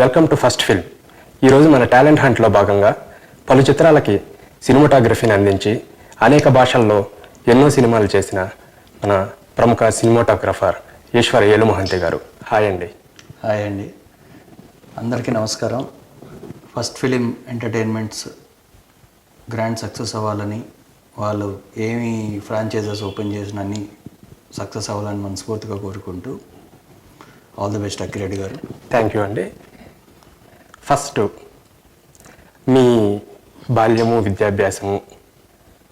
Welcome to first film. ఈరోజు మన talent హంట్లో భాగంగా పలు చిత్రాలకి సినిమాటోగ్రఫీని అందించి అనేక భాషల్లో ఎన్నో సినిమాలు చేసిన మన ప్రముఖ సినిమాటోగ్రఫర్ ఈశ్వర్ ఏలుమహంతి గారు. హాయ్ అండి. హాయ్ అండి, అందరికీ నమస్కారం. First film entertainments grand success అవ్వాలని, వాళ్ళు ఏమి ఫ్రాంచైజెస్ ఓపెన్ చేసిన అన్ని సక్సెస్ అవ్వాలని మనస్ఫూర్తిగా కోరుకుంటూ ఆల్ ది బెస్ట్ అక్కిరెడ్డి గారు. థ్యాంక్ యూ అండి. ఫస్ట్ మీ బాల్యము, విద్యాభ్యాసము,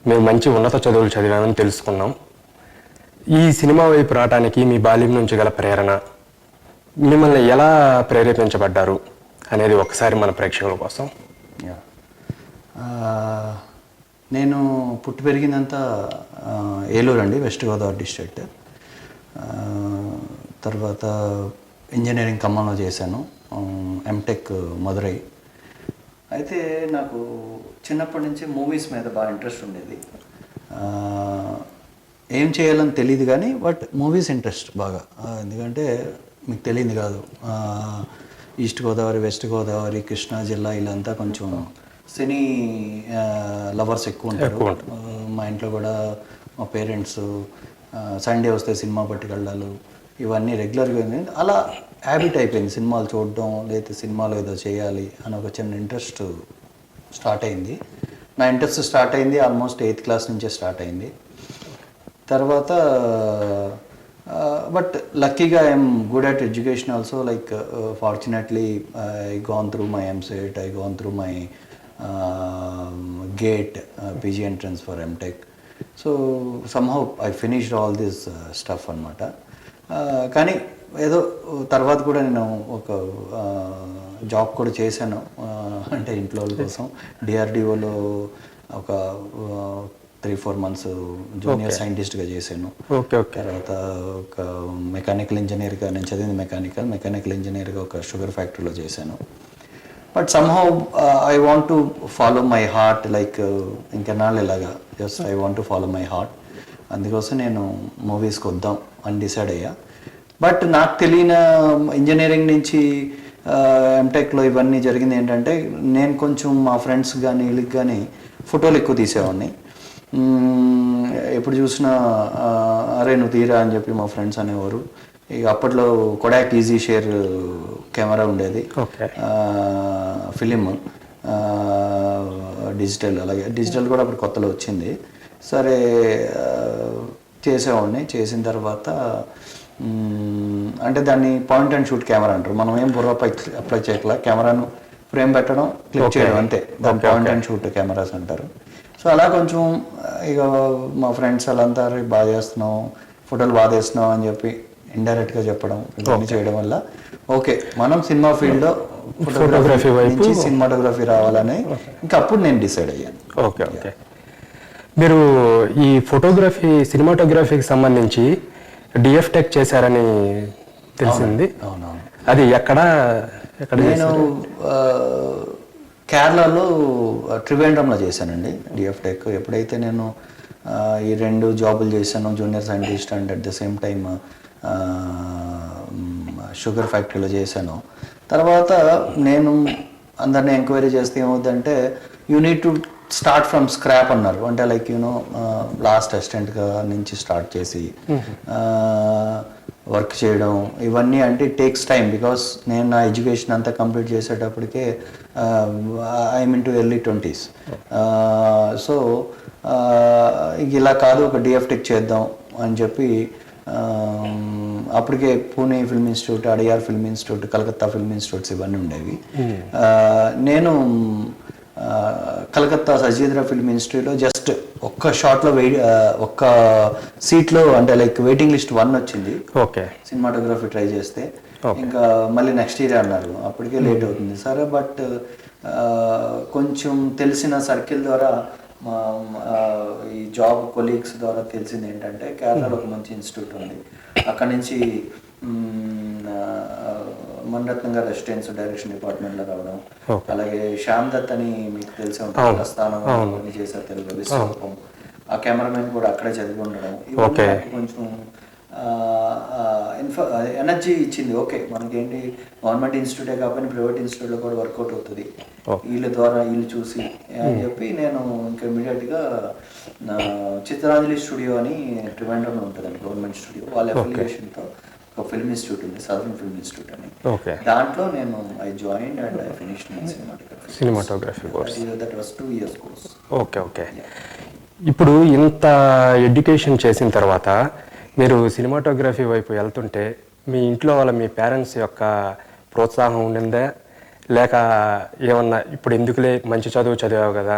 మీరు మంచి ఉన్నత చదువులు చదివామని తెలుసుకున్నాం. ఈ సినిమా వైపు రావడానికి మీ బాల్యం నుంచి గల ప్రేరణ, మిమ్మల్ని ఎలా ప్రేరేపించబడ్డారు అనేది ఒకసారి మన ప్రేక్షకుల కోసం. నేను పుట్టి పెరిగిందంతా ఏలూరు అండి, వెస్ట్ గోదావరి డిస్ట్రిక్ట్. తర్వాత ఇంజనీరింగ్ ఖమ్మంలో చేశాను, ఎంటెక్ మదురై. అయితే నాకు చిన్నప్పటి నుంచి మూవీస్ మీద బాగా ఇంట్రెస్ట్ ఉండేది. ఏం చేయాలని తెలియదు కానీ బట్ మూవీస్ ఇంట్రెస్ట్ బాగా. ఎందుకంటే మీకు తెలియదు కాదు, ఈస్ట్ గోదావరి, వెస్ట్ గోదావరి, కృష్ణా జిల్లా ఇలాంతా కొంచెం సినీ లవర్స్ ఎక్కువ ఉంటారు. మా ఇంట్లో కూడా మా పేరెంట్స్ సండే వస్తే సినిమా పట్టుకెళ్ళాలి, ఇవన్నీ రెగ్యులర్గా అలా హ్యాబిట్ అయిపోయింది. సినిమాలు చూడడం, లేకపోతే సినిమాలో ఏదో చేయాలి అని ఒక చిన్న ఇంట్రెస్ట్ స్టార్ట్ అయింది. నా ఇంట్రెస్ట్ స్టార్ట్ అయింది ఆల్మోస్ట్ 8th క్లాస్ నుంచే స్టార్ట్ అయింది. తర్వాత బట్ లక్కీగా I'm good at education also. Like fortunately I gone through my EAMCET, I gone through my GATE, PG entrance for MTech. So somehow I finished all this stuff అనమాట. కానీ ఏదో తర్వాత కూడా నేను ఒక జాబ్ కూడా చేశాను, అంటే ఇంట్లో కోసం. డిఆర్డిఓలో ఒక 3-4 months జూనియర్ సైంటిస్ట్గా చేశాను. తర్వాత ఒక మెకానికల్ ఇంజనీర్గా, నేను చదివింది మెకానికల్ ఇంజనీర్గా ఒక షుగర్ ఫ్యాక్టరీలో చేశాను. But somehow I want to follow my heart. Like ఇంకెన్నాళ్ళు ఇలాగా just I want to follow my heart. అందుకోసం నేను మూవీస్కి వద్దాం అని డిసైడ్ అయ్యా. బట్ నాకు తెలియని ఇంజనీరింగ్ నుంచి ఎంటెక్లో ఇవన్నీ జరిగింది ఏంటంటే, నేను కొంచెం మా ఫ్రెండ్స్ కానీ వీళ్ళకి కానీ ఫోటోలు ఎక్కువ తీసేవాడిని. ఎప్పుడు చూసినా అరే నువ్వు తీరా అని చెప్పి మా ఫ్రెండ్స్ అనేవారు. ఇక అప్పట్లో కొడాక్ ఈజీ షేర్ కెమెరా ఉండేది, ఫిలిం, డిజిటల్. అలాగే డిజిటల్ కూడా అప్పుడు కొత్తలో వచ్చింది. సరే చేసేవాడిని. చేసిన తర్వాత అంటే దాన్ని పాయింట్ అండ్ షూట్ కెమెరా అంటారు. మనం ఏం బుర్ర అప్లై చేయట్లా, కెమెరాను ఫ్రేమ్ పెట్టడం, క్లిక్ చేయడం అంతే. దాన్ని పాయింట్ అండ్ షూట్ కెమెరాస్ అంటారు. సో అలా కొంచెం ఇక మా ఫ్రెండ్స్ వాళ్ళంతా బాగా చేస్తున్నావు, ఫోటోలు బాగా తీస్తున్నావు అని చెప్పి ఇండైరెక్ట్గా చెప్పడం, ఇవన్నీ చేయడం వల్ల ఓకే మనం సినిమా ఫీల్డ్లో ఫోటోగ్రఫీ నుంచి సినిమాటోగ్రఫీ రావాలని ఇంకా అప్పుడు నేను డిసైడ్ అయ్యాను. Okay okay. మీరు ఈ ఫోటోగ్రఫీ, సినిమాటోగ్రఫీకి సంబంధించి డిఎఫ్ టెక్ చేశారని తెలిసింది. అవునవును. అది ఎక్కడ? నేను కేరళలో త్రివేంద్రంలో చేశానండి డిఎఫ్ టెక్. ఎప్పుడైతే నేను ఈ 2 జాబులు చేశాను, junior scientist and at the same time sugar ఫ్యాక్టరీలో చేశాను. తర్వాత నేను అందరినీ ఎంక్వైరీ చేస్తే ఏమవుతుందంటే, you need to start from scrap అన్నారు. అంటే లైక్ లాస్ట్ అసిస్టెంట్గా నుంచి స్టార్ట్ చేసి వర్క్ చేయడం, ఇవన్నీ అంటే టేక్స్ టైం. బికాస్ నేను నా ఎడ్యుకేషన్ అంతా కంప్లీట్ చేసేటప్పటికే I'm in to early 20s. So ఇలా కాదు, ఒక డిఎఫ్టెక్ చేద్దాం అని చెప్పి అప్పటికే Pune film institute, Adyar film institute, Calcutta film institutes ఇవన్నీ ఉండేవి. నేను కలకత్తా సజీద్రా ఫిల్మ్ ఇన్స్టిట్యూట్లో జస్ట్ ఒక్క షాట్లో ఒక్క సీట్లో, అంటే లైక్ వెయిటింగ్ లిస్ట్ 1 వచ్చింది. ఓకే, సినిమాటోగ్రఫీ ట్రై చేస్తే ఇంకా మళ్ళీ నెక్స్ట్ ఇయర్ అన్నారు. అప్పటికే లేట్ అవుతుంది సరే. బట్ కొంచెం తెలిసిన సర్కిల్ ద్వారా, మా ఈ జాబ్ కొలీగ్స్ ద్వారా తెలిసింది ఏంటంటే, కేరళలో ఒక మంచి ఇన్స్టిట్యూట్ ఉంది, అక్కడి నుంచి మణిరత్నం గారు రెసిడెన్స్ డైరెక్షన్ డిపార్ట్మెంట్లో రావడం. అలాగే శ్యామ్ దత్ అని మీకు తెలిసి ఉంటుంది, ప్రస్థానం చేశారు తెలుగు, విశ్వరూపం, ఆ కెమెరామెన్ కూడా అక్కడే చదివి ఉండడం. ఇవన్నీ కొంచెం ఎనర్జీ ఇచ్చింది. ఓకే, మనకేంటి గవర్నమెంట్ ఇన్స్టిట్యూటే కాకపోయినా ప్రైవేట్ ఇన్స్టిట్యూట్లో కూడా వర్కౌట్ అవుతుంది వీళ్ళ ద్వారా, వీళ్ళు చూసి అని చెప్పి నేను ఇంకా ఇమీడియట్గా చిత్రాంజలి స్టూడియో అని ట్రివాండ్రంలో ఉంటుందండి, గవర్నమెంట్ స్టూడియో, వాళ్ళ అఫిలియేషన్తో ఒక ఫిల్మ్ ఇన్స్టిట్యూట్ ఉంది, సదరన్ ఫిల్మ్ ఇన్స్టిట్యూట్ అని. దాంట్లో నేను I join and I finished my cinematography course. That was 2 years course. Okay. ఇప్పుడు ఇంత ఎడ్యుకేషన్ చేసిన తర్వాత మీరు సినిమాటోగ్రఫీ వైపు వెళ్తుంటే మీ ఇంట్లో వాళ్ళ, మీ పేరెంట్స్ యొక్క ప్రోత్సాహం ఉండిందా, లేక ఏమన్నా ఇప్పుడు ఎందుకులే మంచి చదువు చదివావు కదా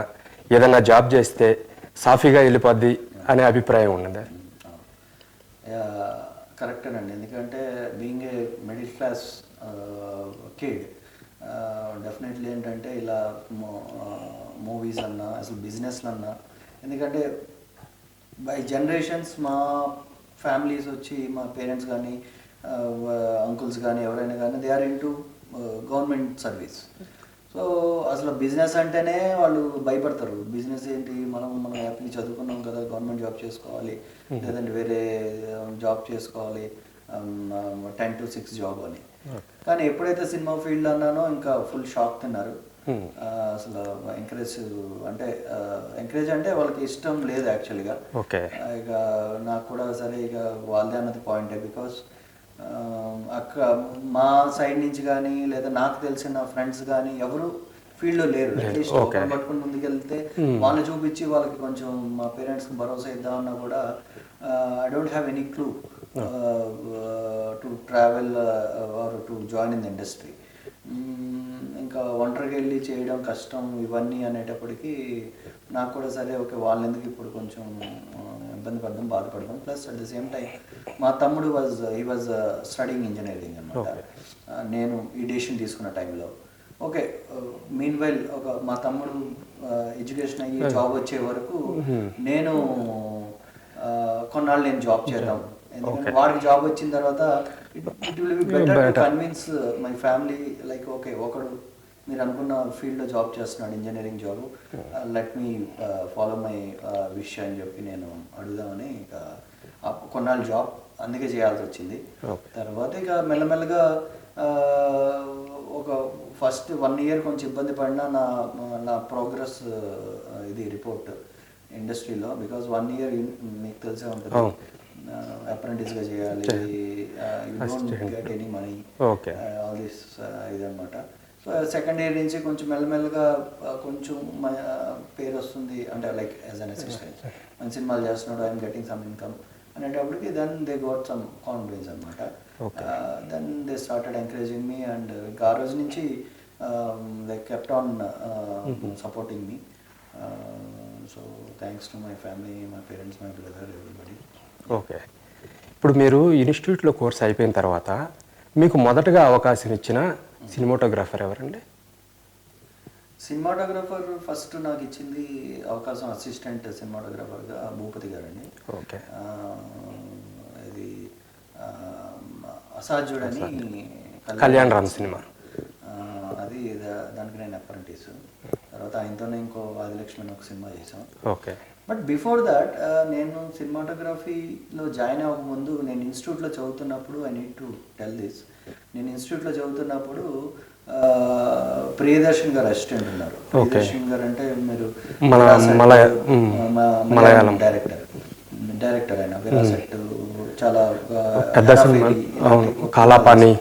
ఏదన్నా జాబ్ చేస్తే సాఫీగా వెళ్ళిపోద్ది అనే అభిప్రాయం ఉన్నదా? కరెక్టేనండి, ఎందుకంటే being a middle class kid definitely ఏంటంటే ఇలా మూవీస్ అన్నా అసలు బిజినెస్లు అన్నా, ఎందుకంటే బై జనరేషన్స్ మా ఫ్యామిలీస్ వచ్చి మా పేరెంట్స్ కానీ అంకుల్స్ కానీ ఎవరైనా కానీ they are into government service. So అసలు బిజినెస్ అంటేనే వాళ్ళు భయపడతారు. బిజినెస్ ఏంటి, మనం హ్యాపీగా చదువుకున్నాం కదా, గవర్నమెంట్ జాబ్ చేసుకోవాలి లేదంటే వేరే జాబ్ చేసుకోవాలి, 10 to 6 జాబ్ అని. కానీ ఎప్పుడైతే సినిమా ఫీల్డ్ అన్నానో ఇంకా ఫుల్ షాక్ తిన్నారు. అసలు ఎంకరేజ్ అంటే వాళ్ళకి ఇష్టం లేదు యాక్చువల్గా. ఇక నాకు కూడా సరే ఇక వాళ్ళదే అన్నది పాయింటే, బికాస్ అక్కడ మా సైడ్ నుంచి కానీ లేదా నాకు తెలిసిన ఫ్రెండ్స్ కానీ ఎవరు ఫీల్డ్లో లేరు. అట్లీస్ట్ పట్టుకుని ముందుకెళ్తే వాళ్ళని చూపించి వాళ్ళకి కొంచెం మా పేరెంట్స్కి భరోసా ఇద్దామన్నా కూడా I don't have any clue to travel are to join in the industry. ఇంకా ఒంటరికి వెళ్ళి చేయడం కష్టం ఇవన్నీ అనేటప్పటికీ నాకు కూడా సరే ఓకే, వాళ్ళ ఎందుకు ఇప్పుడు కొంచెం ఇబ్బంది పడడం, బాధపడడం. Plus at the same time మా తమ్ముడు హీ వాజ్ స్టడీయింగ్ ఇంజనీరింగ్ అనమాట. నేను ఈ డెసిషన్ తీసుకున్న టైంలో ఓకే, మీన్ వైల్ మా తమ్ముడు ఎడ్యుకేషన్ అయ్యి జాబ్ వచ్చే వరకు నేను కొన్నాళ్ళు నేను జాబ్ చేద్దాం, ఎందుకంటే వాడికి జాబ్ వచ్చిన తర్వాత it will be better to convince my family like okay, ఒకడు మీరు అనుకున్న ఫీల్డ్లో జాబ్ చేస్తున్నాడు, engineering job, let me follow my wish అని చెప్పి నేను అడుగుదామని ఇక కొన్నాళ్ళు జాబ్ అందుకే చేయాల్సి వచ్చింది. తర్వాత ఇక మెల్లమెల్లగా ఒక ఫస్ట్ 1 year కొంచెం ఇబ్బంది పడినా నా ప్రోగ్రెస్ ఇది రిపోర్ట్ ఇండస్ట్రీలో, బికాజ్ 1 year మీకు తెలిసే ఉంటుంది, అప్రెంటిస్గా చేయాలి, you don't get any money, all this ఇదనమాట. సో సెకండ్ ఇయర్ నుంచి కొంచెం మెల్లమెల్లగా కొంచెం పేరు వస్తుంది, అంటే లైక్ యాజ్ అన్ అసిస్టెంట్ మన సినిమాలు చేస్తున్నాడు, ఐఎమ్ గెటింగ్ సమ్ ఇన్కమ్ అనేటప్పటికి then they got some confidence అనమాట. Then they started encouraging me and ఇంకా ఆ రోజు నుంచి they kept on supporting me. So thanks to my family, my parents, my brother, everybody. Okay, ఇప్పుడు మీరు ఇన్స్టిట్యూట్లో course అయిపోయిన తర్వాత మీకు మొదటగా అవకాశం ఇచ్చిన సినిమాటోగ్రాఫర్ ఎవరండి? సినిమాటోగ్రాఫర్ ఫస్ట్ నాకు ఇచ్చింది అవకాశం అసిస్టెంట్ సినిమాటోగ్రాఫర్గా భూపతి గారండి. ఓకే, ఇది అసాధ్యుడని కళ్యాణ్ రామ్ సినిమా, అది దానికి నేను అప్రెంటిస్. తర్వాత ఆయనతోనే ఇంకో ఆదిలక్ష్మి అని ఒక సినిమా చేసాం. ఓకే, బట్ బిఫోర్ దాట్ నేను సినిమాటోగ్రఫీలో జాయిన్ అవ్వకముందు నేను ఇన్స్టిట్యూట్లో చదువుతున్నప్పుడు, I need to tell this, నేను ఇన్స్టిట్యూట్లో చదువుతున్నప్పుడు ప్రియదర్శన్ గారు అసిస్టెంట్ ఉన్నారు. ప్రియదర్శన్ గారు అంటే మీరు మలయాళం డైరెక్టర్ ఆయన, విరాసెట్, చాలా కాలాపాని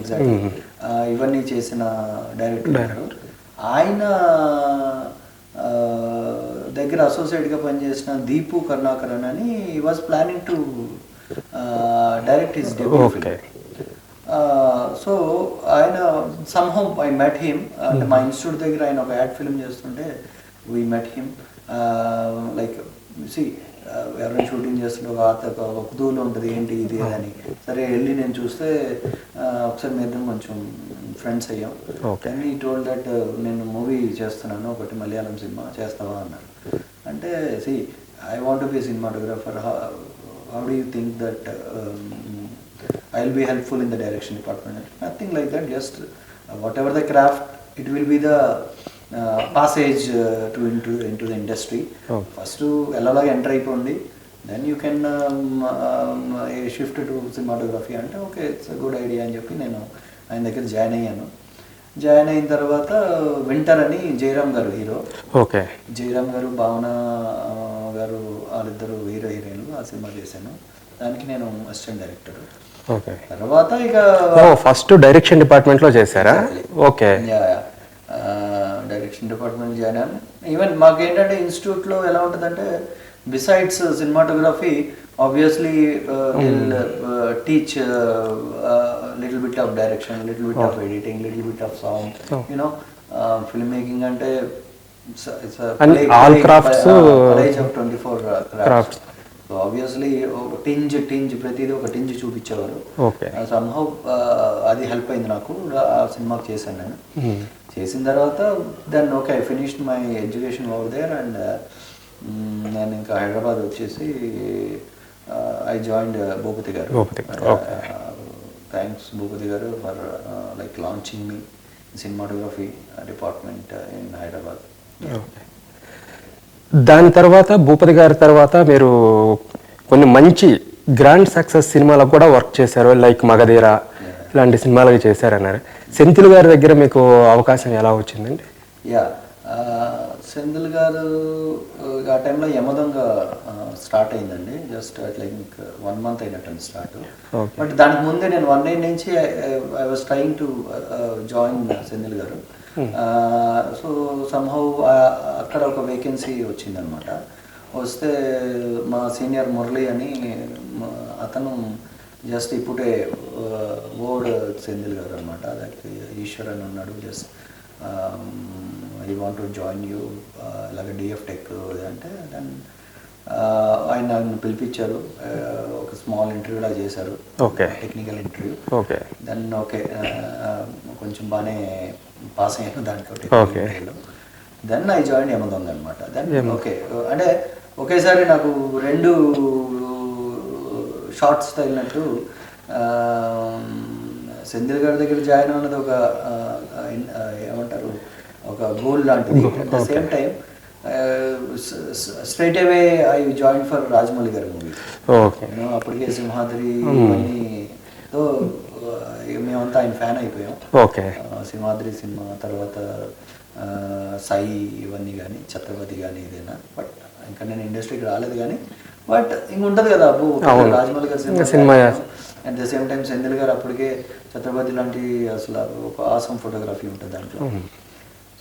ఎగ్జాక్ట్ ఇవన్నీ చేసిన డైరెక్టర్. ఆయన దగ్గర అసోసియేట్గా పనిచేసిన దీపు కరుణాకరన్ అని was planning to direct his debut film. So ఆయన సమ్హౌ ఐ మెట్ హిమ్, అంటే మా ఇన్స్టిట్యూట్ దగ్గర ఆయన ఒక యాడ్ ఫిల్మ్ చేస్తుంటే we met him. Like see ఎవరైనా షూటింగ్ చేస్తుంటే ఒక కుతూహలం ఉంటుంది, ఏంటి ఇది అని. సరే వెళ్ళి నేను చూస్తే ఒకసారి మీద కొంచెం ఫ్రెండ్స్ అయ్యాం. అండ్ ఈ టోల్డ్ దట్ నేను మూవీ చేస్తున్నాను ఒకటి మలయాళం సినిమా, చేస్తావా అన్నారు. అంటే see I want to be cinematographer, how do you think that I will be helpful in the direction department? Nothing like that, just whatever the craft, it will be the passage into the industry. First ఎలాగా enter అయిపోండి, then you can shift to cinematography అంటే okay it's good idea అని చెప్పి నేను ఆయన దగ్గర join అయ్యాను. Join అయిన తర్వాత వింటర్ అని జయరామ్ గారు హీరో. ఓకే. జయరామ్ గారు, భావన గారు వాళ్ళిద్దరు హీరో హీరోయిన్లు. ఆ సినిమా చేశాను. దానికి నేను అసిస్టెంట్ డైరెక్టర్. ఓకే. తర్వాత ఇక ఫస్ట్ డైరెక్షన్ డిపార్ట్మెంట్లో చేశారా? ఓకే. డైరెక్షన్ డిపార్ట్మెంట్ జాయిన్ అయ్యాను. ఈవెన్ మాకేంటంటే ఇన్స్టిట్యూట్లో ఎలా ఉంటుందంటే besides cinematography obviously teach little bit of direction, little bit of editing, little bit of sound, you know film making అంటే all crafts, college of 24 crafts. So obviously tinge ప్రతిదీ ఒక tinge చూపించేవారు. Somehow అది హెల్ప్ అయింది నాకు. ఆ సినిమాకి చేశాను నేను. చేసిన తర్వాత then okay I finished my education over there and నేను ఇంకా హైదరాబాద్ వచ్చేసి ఐ జాయిన్డ్ భూపతి గారు. థ్యాంక్స్ భూపతి గారు for like launching me cinematography department in Hyderabad. దాని తర్వాత భూపతి గారి తర్వాత మీరు కొన్ని మంచి గ్రాండ్ సక్సెస్ సినిమాలకు కూడా వర్క్ చేశారు. లైక్ మగధీర ఇలాంటి సినిమాలకు చేశారన్నారు. సెంథిల్ గారి దగ్గర మీకు అవకాశం ఎలా వచ్చిందండి? యా, సెంథిల్ గారు ఆ టైంలో యమదొంగ స్టార్ట్ అయిందండి. జస్ట్ లైక్ 1 month అయినట్టు స్టార్ట్. బట్ దానికి ముందే నేను 1 year నుంచి I was trying to join Senthil garu. So somehow అక్కడ ఒక వేకెన్సీ వచ్చిందనమాట. వస్తే మా సీనియర్ మురళి అని అతను జస్ట్ ఇప్పుడే ఓల్డ్ సెంథిల్ గారు అనమాట. దట్ ఈశ్వర్ అని ఉన్నాడు. Just I want to join you ఇలాగ డిఎఫ్ టెక్ అంటే దెన్ ఆయన నన్ను పిలిపించారు. ఒక స్మాల్ ఇంటర్వ్యూ లా చేశారు, టెక్నికల్ ఇంటర్వ్యూ. దెన్ ఓకే కొంచెం బాగానే పాస్ అయ్యాను దాంట్లో. దెన్ ఐ జాయిన్ యమదొంగ అనమాట. దెన్ ఓకే అంటే ఒకేసారి నాకు 2 షార్ట్స్ తగిలినట్టు. సెంథిల్ గారి దగ్గర జాయిన్ అన్నది ఒక ఏమంటారు ఒక గోల్ లాంటిది. At the same time straight away I join for Rajamouli గారి మూవీ. అప్పటికే సింహాద్రి తో మేమంతా ఆయన ఫ్యాన్ అయిపోయాం. సింహాద్రి సినిమా తర్వాత సాయి ఇవన్నీ కానీ, ఛత్రపతి కానీ ఏదైనా. బట్ ఇంకా నేను ఇండస్ట్రీకి రాలేదు కానీ బట్ ఇంక ఉంటుంది కదా అబ్బు రాజమౌళి గారి cinema. At the same time Senthil గారు అప్పటికే ఛత్రపతి లాంటి అసలు ఒక ఆసమ్ ఫోటోగ్రఫీ ఉంటుంది దాంట్లో.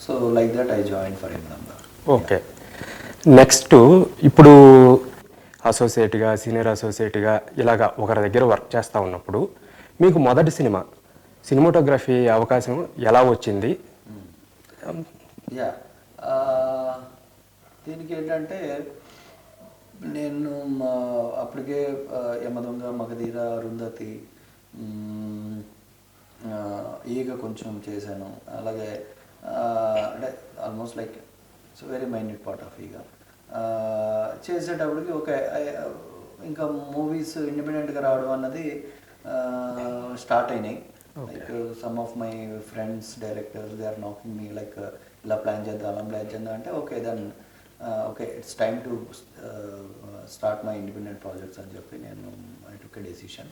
So like that I join for Yamadonga. Okay. Next ఇప్పుడు అసోసియేట్గా, సీనియర్ అసోసియేట్గా ఇలాగా ఒకరి దగ్గర వర్క్ చేస్తూ ఉన్నప్పుడు మీకు మొదటి సినిమాటోగ్రఫీ అవకాశం ఎలా వచ్చింది? యా, దీనికి ఏంటంటే నేను అప్పటికే యమదొంగ, మగధీర, అరుంధతి, ఈగ కొంచెం చేశాను. అలాగే అంటే almost like it's very minute part of ఈగ చేసేటప్పటికి ఓకే ఇంకా మూవీస్ ఇండిపెండెంట్గా రావడం అన్నది స్టార్ట్ అయినాయి. Like some of my friends directors they are knocking me like ఇలా ప్లాన్ చేద్దాం, అలా ప్లాన్ చేద్దాం అంటే okay then okay it's time to start my independent projects అని చెప్పి నేను ఐ టుక్ ఎ డెసిషన్.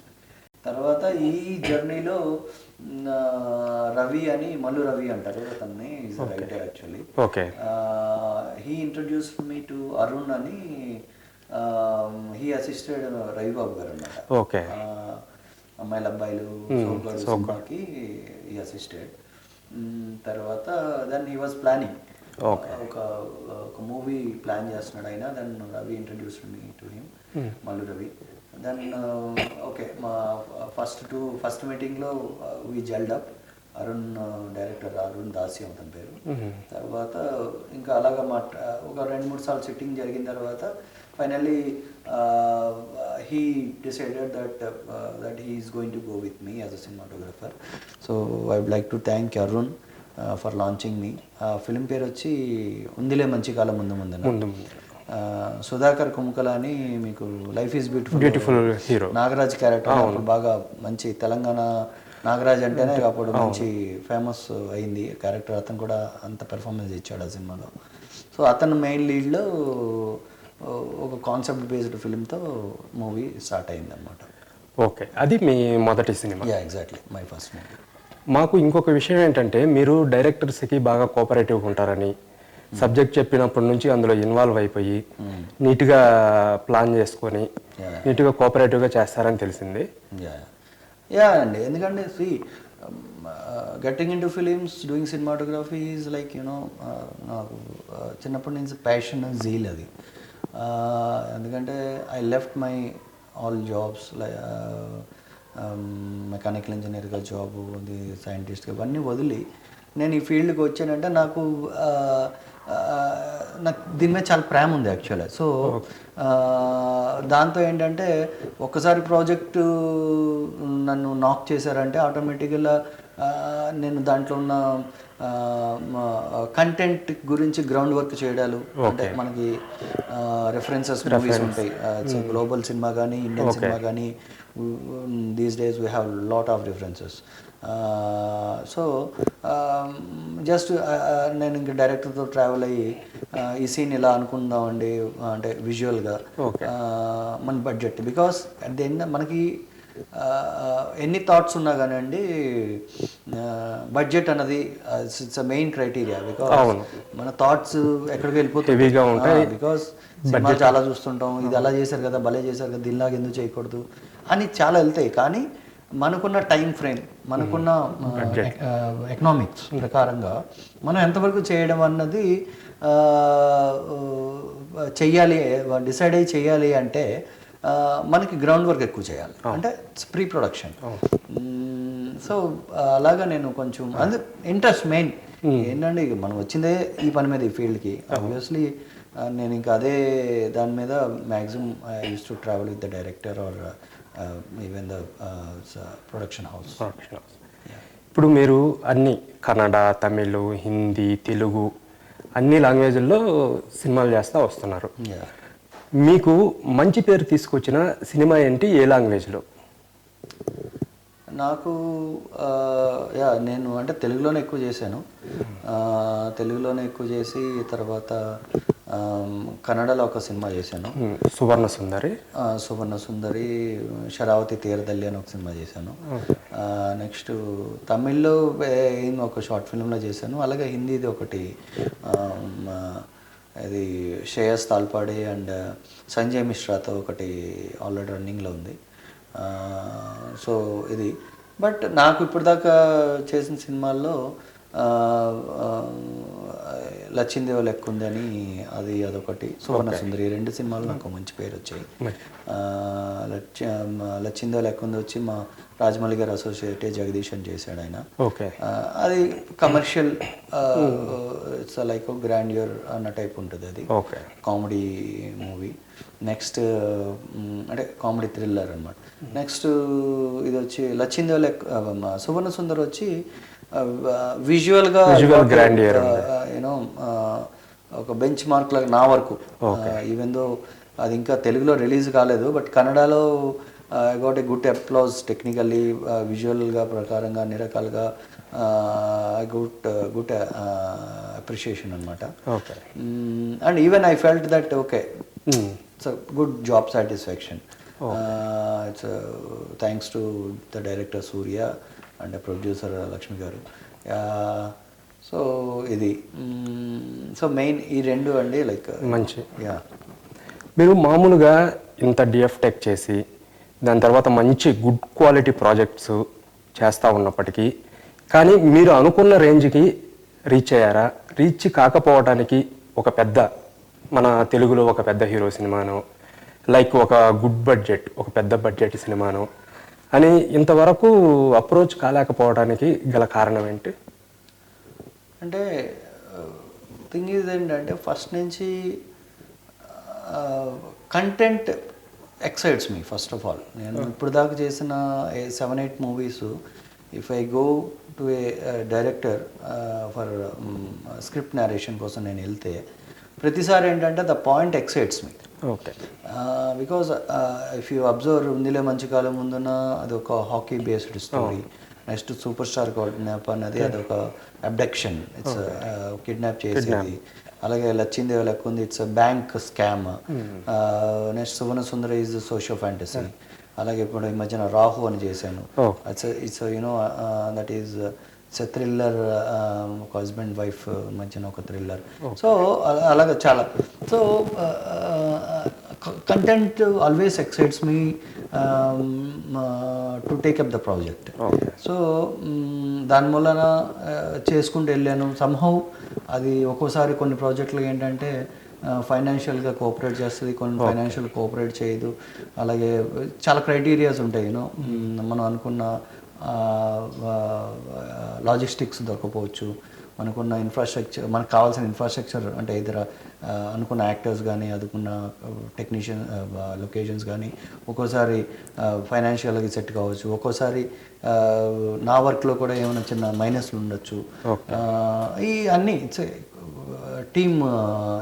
తర్వాత ఈ జర్నీలో రవి అని, మల్లు రవి అంటారు అతన్ని, is writer actually. He introduced me to Arun అని. హీ అసిస్టెడ్ రవిబాబు గారు అన్నమాట. అమ్మాయిల అబ్బాయిలు సినిమాకి హీ అసిస్టెడ్. తర్వాత దెన్ హీ వాజ్ ప్లానింగ్ ఒక మూవీ ప్లాన్ చేస్తున్నాడు ఆయన. Then Ravi introduced me to him, Mallu Ravi. Then okay మా ఫస్ట్ మీటింగ్లో we gelled up. Arun director Arun Dasi అతని పేరు. తర్వాత ఇంకా అలాగా ఒక 2-3 సార్లు సిట్టింగ్ జరిగిన తర్వాత finally he decided that he is going to go with me as a cinematographer. So I would like to thank Arun for launching me. Film పేరు వచ్చి ఉందిలే మంచి కాలం ముందు ముందు. సుధాకర్ కుమ్కల అని, మీకు life is beautiful hero Nagaraj character అప్పుడు బాగా మంచి తెలంగాణ నాగరాజ్ అంటేనే అప్పుడు మంచి ఫేమస్ అయింది క్యారెక్టర్. అతను కూడా అంత పెర్ఫార్మెన్స్ ఇచ్చాడు ఆ సినిమాలో. సో అతను మెయిన్ లీడ్లో ఒక కాన్సెప్ట్ బేస్డ్ ఫిల్మ్తో మూవీ స్టార్ట్ అయిందనమాట. ఓకే, అది మీ మొదటి cinema. Yeah, exactly my first movie. మాకు ఇంకొక విషయం ఏంటంటే మీరు డైరెక్టర్స్కి బాగా కోఆపరేటివ్గా ఉంటారని, సబ్జెక్ట్ చెప్పినప్పటి నుంచి అందులో ఇన్వాల్వ్ అయిపోయి నీట్గా ప్లాన్ చేసుకొని నీట్గా కోఆపరేటివ్గా చేస్తారని తెలిసింది. యా అండి, ఎందుకంటే getting in to films, doing cinematography is like నాకు చిన్నప్పటి నుంచి ప్యాషన్, జీల్ అది. ఎందుకంటే I left my all jobs, mechanical ఇంజనీర్గా జాబు, అది సైంటిస్ట్గా, ఇవన్నీ వదిలి నేను ఈ ఫీల్డ్కి వచ్చానంటే నాకు దీని మీద చాలా ప్రేమ ఉంది యాక్చువల్గా. సో దాంతో ఏంటంటే ఒక్కసారి ప్రాజెక్టు నన్ను నాక్ చేశారంటే ఆటోమేటిక్గా నేను దాంట్లో ఉన్న కంటెంట్ గురించి గ్రౌండ్ వర్క్ చేయడాలు, అంటే మనకి రెఫరెన్సెస్ మూవీస్ ఉంటాయి, గ్లోబల్ సినిమా కానీ ఇండియన్ సినిమా కానీ, these days we have lot of references. So just నేను ఇంక డైరెక్టర్తో ట్రావెల్ అయ్యి ఈ సీన్ ఇలా అనుకుందామండి, అంటే విజువల్గా మన budget, because at the end మనకి ఎన్ని థాట్స్ ఉన్నా కానివ్వండి బడ్జెట్ అన్నది it's a main criteria. Because మన థాట్స్ ఎక్కడికి వెళ్ళిపోతాయి, బికాస్ సినిమా చాలా చూస్తుంటాం, ఇది అలా చేశారు కదా, భలే చేశారు కదా, దీనిలాగా ఎందుకు చేయకూడదు అని చాలా వెళ్తాయి. కానీ మనకున్న టైం ఫ్రేమ్, మనకున్న ఎకనామిక్స్ ప్రకారంగా మనం ఎంతవరకు చేయడం అన్నది చెయ్యాలి, డిసైడ్ అయ్యి చెయ్యాలి అంటే మనకి గ్రౌండ్ వర్క్ ఎక్కువ చేయాలి, అంటే ప్రీ ప్రొడక్షన్. సో అలాగా నేను కొంచెం అది ఇంట్రెస్ట్ మెయిన్ ఏంటంటే, మనం వచ్చిందే ఈ పని మీద, ఈ ఫీల్డ్కి. ఆబ్వియస్లీ నేను ఇంకా అదే దాని మీద maximum I use to travel with the director or even the production house. ఇప్పుడు మీరు అన్ని కన్నడ, తమిళ్, హిందీ, తెలుగు అన్ని లాంగ్వేజ్ల్లో సినిమాలు చేస్తూ వస్తున్నారు. మీకు మంచి పేరు తీసుకొచ్చిన సినిమా ఏంటి, ఏ లాంగ్వేజ్లో? నాకు నేను అంటే తెలుగులోనే ఎక్కువ చేశాను. తెలుగులోనే ఎక్కువ చేసి తర్వాత కన్నడలో ఒక సినిమా చేశాను, సువర్ణ సుందరి. సువర్ణ సుందరి, శరావతి తీరదల్లి అని ఒక సినిమా చేశాను. నెక్స్ట్ తమిళ్లో ఒక షార్ట్ ఫిల్మ్లో చేశాను. అలాగే హిందీది ఒకటి, ఇది శ్రేయస్ తాల్పాడే అండ్ సంజయ్ మిశ్రాతో ఒకటి ఆల్రెడీ రన్నింగ్లో ఉంది. సో ఇది, బట్ నాకు ఇప్పటిదాకా చేసిన సినిమాల్లో లచ్చిందేవ లెక్క ఉంది అని అదొకటి, సువర్ణ సుందరి, ఈ రెండు సినిమాలు నాకు మంచి పేరు వచ్చాయి. లచ్చిందేవ లెక్క ఉంది వచ్చి మా రాజమౌళి గారు అసోసియేటే జగదీష్ అని చేశాడు ఆయన. అది కమర్షియల్, ఇట్స్ లైక్ గ్రాండ్యూర్ అన్న టైప్ ఉంటుంది, అది కామెడీ మూవీ. నెక్స్ట్ అంటే కామెడీ థ్రిల్లర్ అనమాట. నెక్స్ట్ ఇది వచ్చి లచ్చిందేవ లెక్క, సువర్ణ సుందర్ వచ్చి విజువల్గా యూనో ఒక బెంచ్ మార్క్ లాగా నా వరకు, ఈవెన్ దో అది ఇంకా తెలుగులో రిలీజ్ కాలేదు, బట్ కన్నడలో I got a good applause technically, విజువల్గా ప్రకారంగా అన్ని రకాలుగా గుడ్ అప్రిషియేషన్ అనమాట. And even I felt that okay, it's a good job satisfaction. It's thanks to the director Surya and producer Lakshmi garu. So ఇది, సో మెయిన్ ఈ రెండు అండి, లైక్ మంచి. మీరు మామూలుగా ఇంత డిఎఫ్ టెక్ చేసి దాని తర్వాత మంచి గుడ్ క్వాలిటీ ప్రాజెక్ట్స్ చేస్తూ ఉన్నప్పటికీ కానీ మీరు అనుకున్న రేంజ్కి రీచ్ అయ్యారా? రీచ్ కాకపోవడానికి ఒక పెద్ద, మన తెలుగులో ఒక పెద్ద హీరో సినిమాను, లైక్ ఒక గుడ్ బడ్జెట్, ఒక పెద్ద బడ్జెట్ సినిమాను అని ఇంతవరకు అప్రోచ్ కాలేకపోవడానికి గల కారణం ఏంటి? అంటే థింగ్ ఈజ్ ఏంటంటే, ఫస్ట్ నుంచి content excites me first of all. నేను ఇప్పుడు దాకా చేసిన 7-8 movies, if I go to A director for script narration కోసం నేను వెళ్తే ప్రతిసారి ఏంటంటే the point excites me. Okay, because if you observe ఉందిలే మంచి కాలం ముందున అది ఒక hockey based story, next super star kidnap అన్నది అదొక అబ్డక్షన్, ఇట్స్ కిడ్నాప్ చేసేది. అలాగే లచ్చిందేవి లెక్క ఉంది, it's bank scam. Next Suvarna Sundara is socio fantasy. అలాగే ఇప్పుడు ఈ మధ్యన రాహు అని చేశాను, it's you know that is it's thriller, ఒక హస్బెండ్ వైఫ్ మధ్యన ఒక థ్రిల్లర్. సో అలాగే చాలా. So content always excites me to take up the project. So దాని వలన చేసుకుంటూ వెళ్ళాను. సంహౌ అది ఒక్కోసారి కొన్ని ప్రాజెక్టులు ఏంటంటే ఫైనాన్షియల్గా కోఆపరేట్ చేస్తుంది, కొన్ని ఫైనాన్షియల్ కోఆపరేట్ చేయదు. అలాగే చాలా క్రైటీరియాస్ ఉంటాయి. యూనో మనం అనుకున్న లాజిస్టిక్స్ దొరకపోవచ్చు, మనకున్న ఇన్ఫ్రాస్ట్రక్చర్, మనకు కావాల్సిన ఇన్ఫ్రాస్ట్రక్చర్ అంటే ఇతర అనుకున్న యాక్టర్స్ కానీ అనుకున్న టెక్నీషియన్ లొకేషన్స్ కానీ ఒక్కోసారి ఫైనాన్షియల్గా సెట్ కావచ్చు. ఒక్కోసారి నా వర్క్లో కూడా ఏమైనా చిన్న మైనస్లు ఉండొచ్చు. ఈ అన్నీ ఇట్స్ టీమ్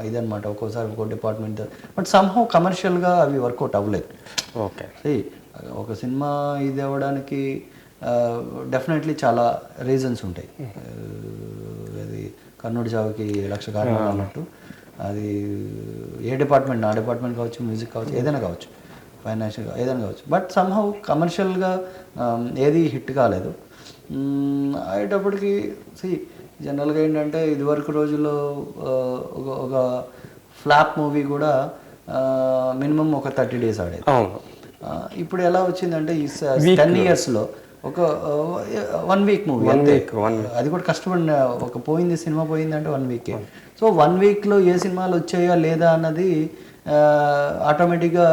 ఇదనమాట. ఒక్కోసారి ఒక్కో డిపార్ట్మెంట్, బట్ సమ్హౌ కమర్షియల్గా అవి వర్కౌట్ అవ్వలేదు. ఓకే, ఒక సినిమా ఇది అవ్వడానికి డెఫినెట్లీ చాలా రీజన్స్ ఉంటాయి. అది కర్ణుడి చావుకి 1,00,000 కారణాలు అన్నట్టు, అది ఏ డిపార్ట్మెంట్, నా డిపార్ట్మెంట్ కావచ్చు, మ్యూజిక్ కావచ్చు, ఏదైనా కావచ్చు, ఫైనాన్షియల్గా ఏదైనా కావచ్చు. బట్ సమ్హౌ కమర్షియల్గా ఏది హిట్ కాలేదు. అయ్యేటప్పటికి జనరల్గా ఏంటంటే ఇదివరకు రోజుల్లో ఒక ఫ్లాప్ మూవీ కూడా మినిమం ఒక 30 days ఆడేది. ఇప్పుడు ఎలా వచ్చిందంటే ఈ 10 yearsలో ఒక 1 week మూవీ, అది కూడా కష్టపడిన ఒక పోయింది సినిమా పోయిందంటే 1 week. సో 1 weekలో ఏ సినిమాలు వచ్చాయా లేదా అన్నది ఆటోమేటిక్గా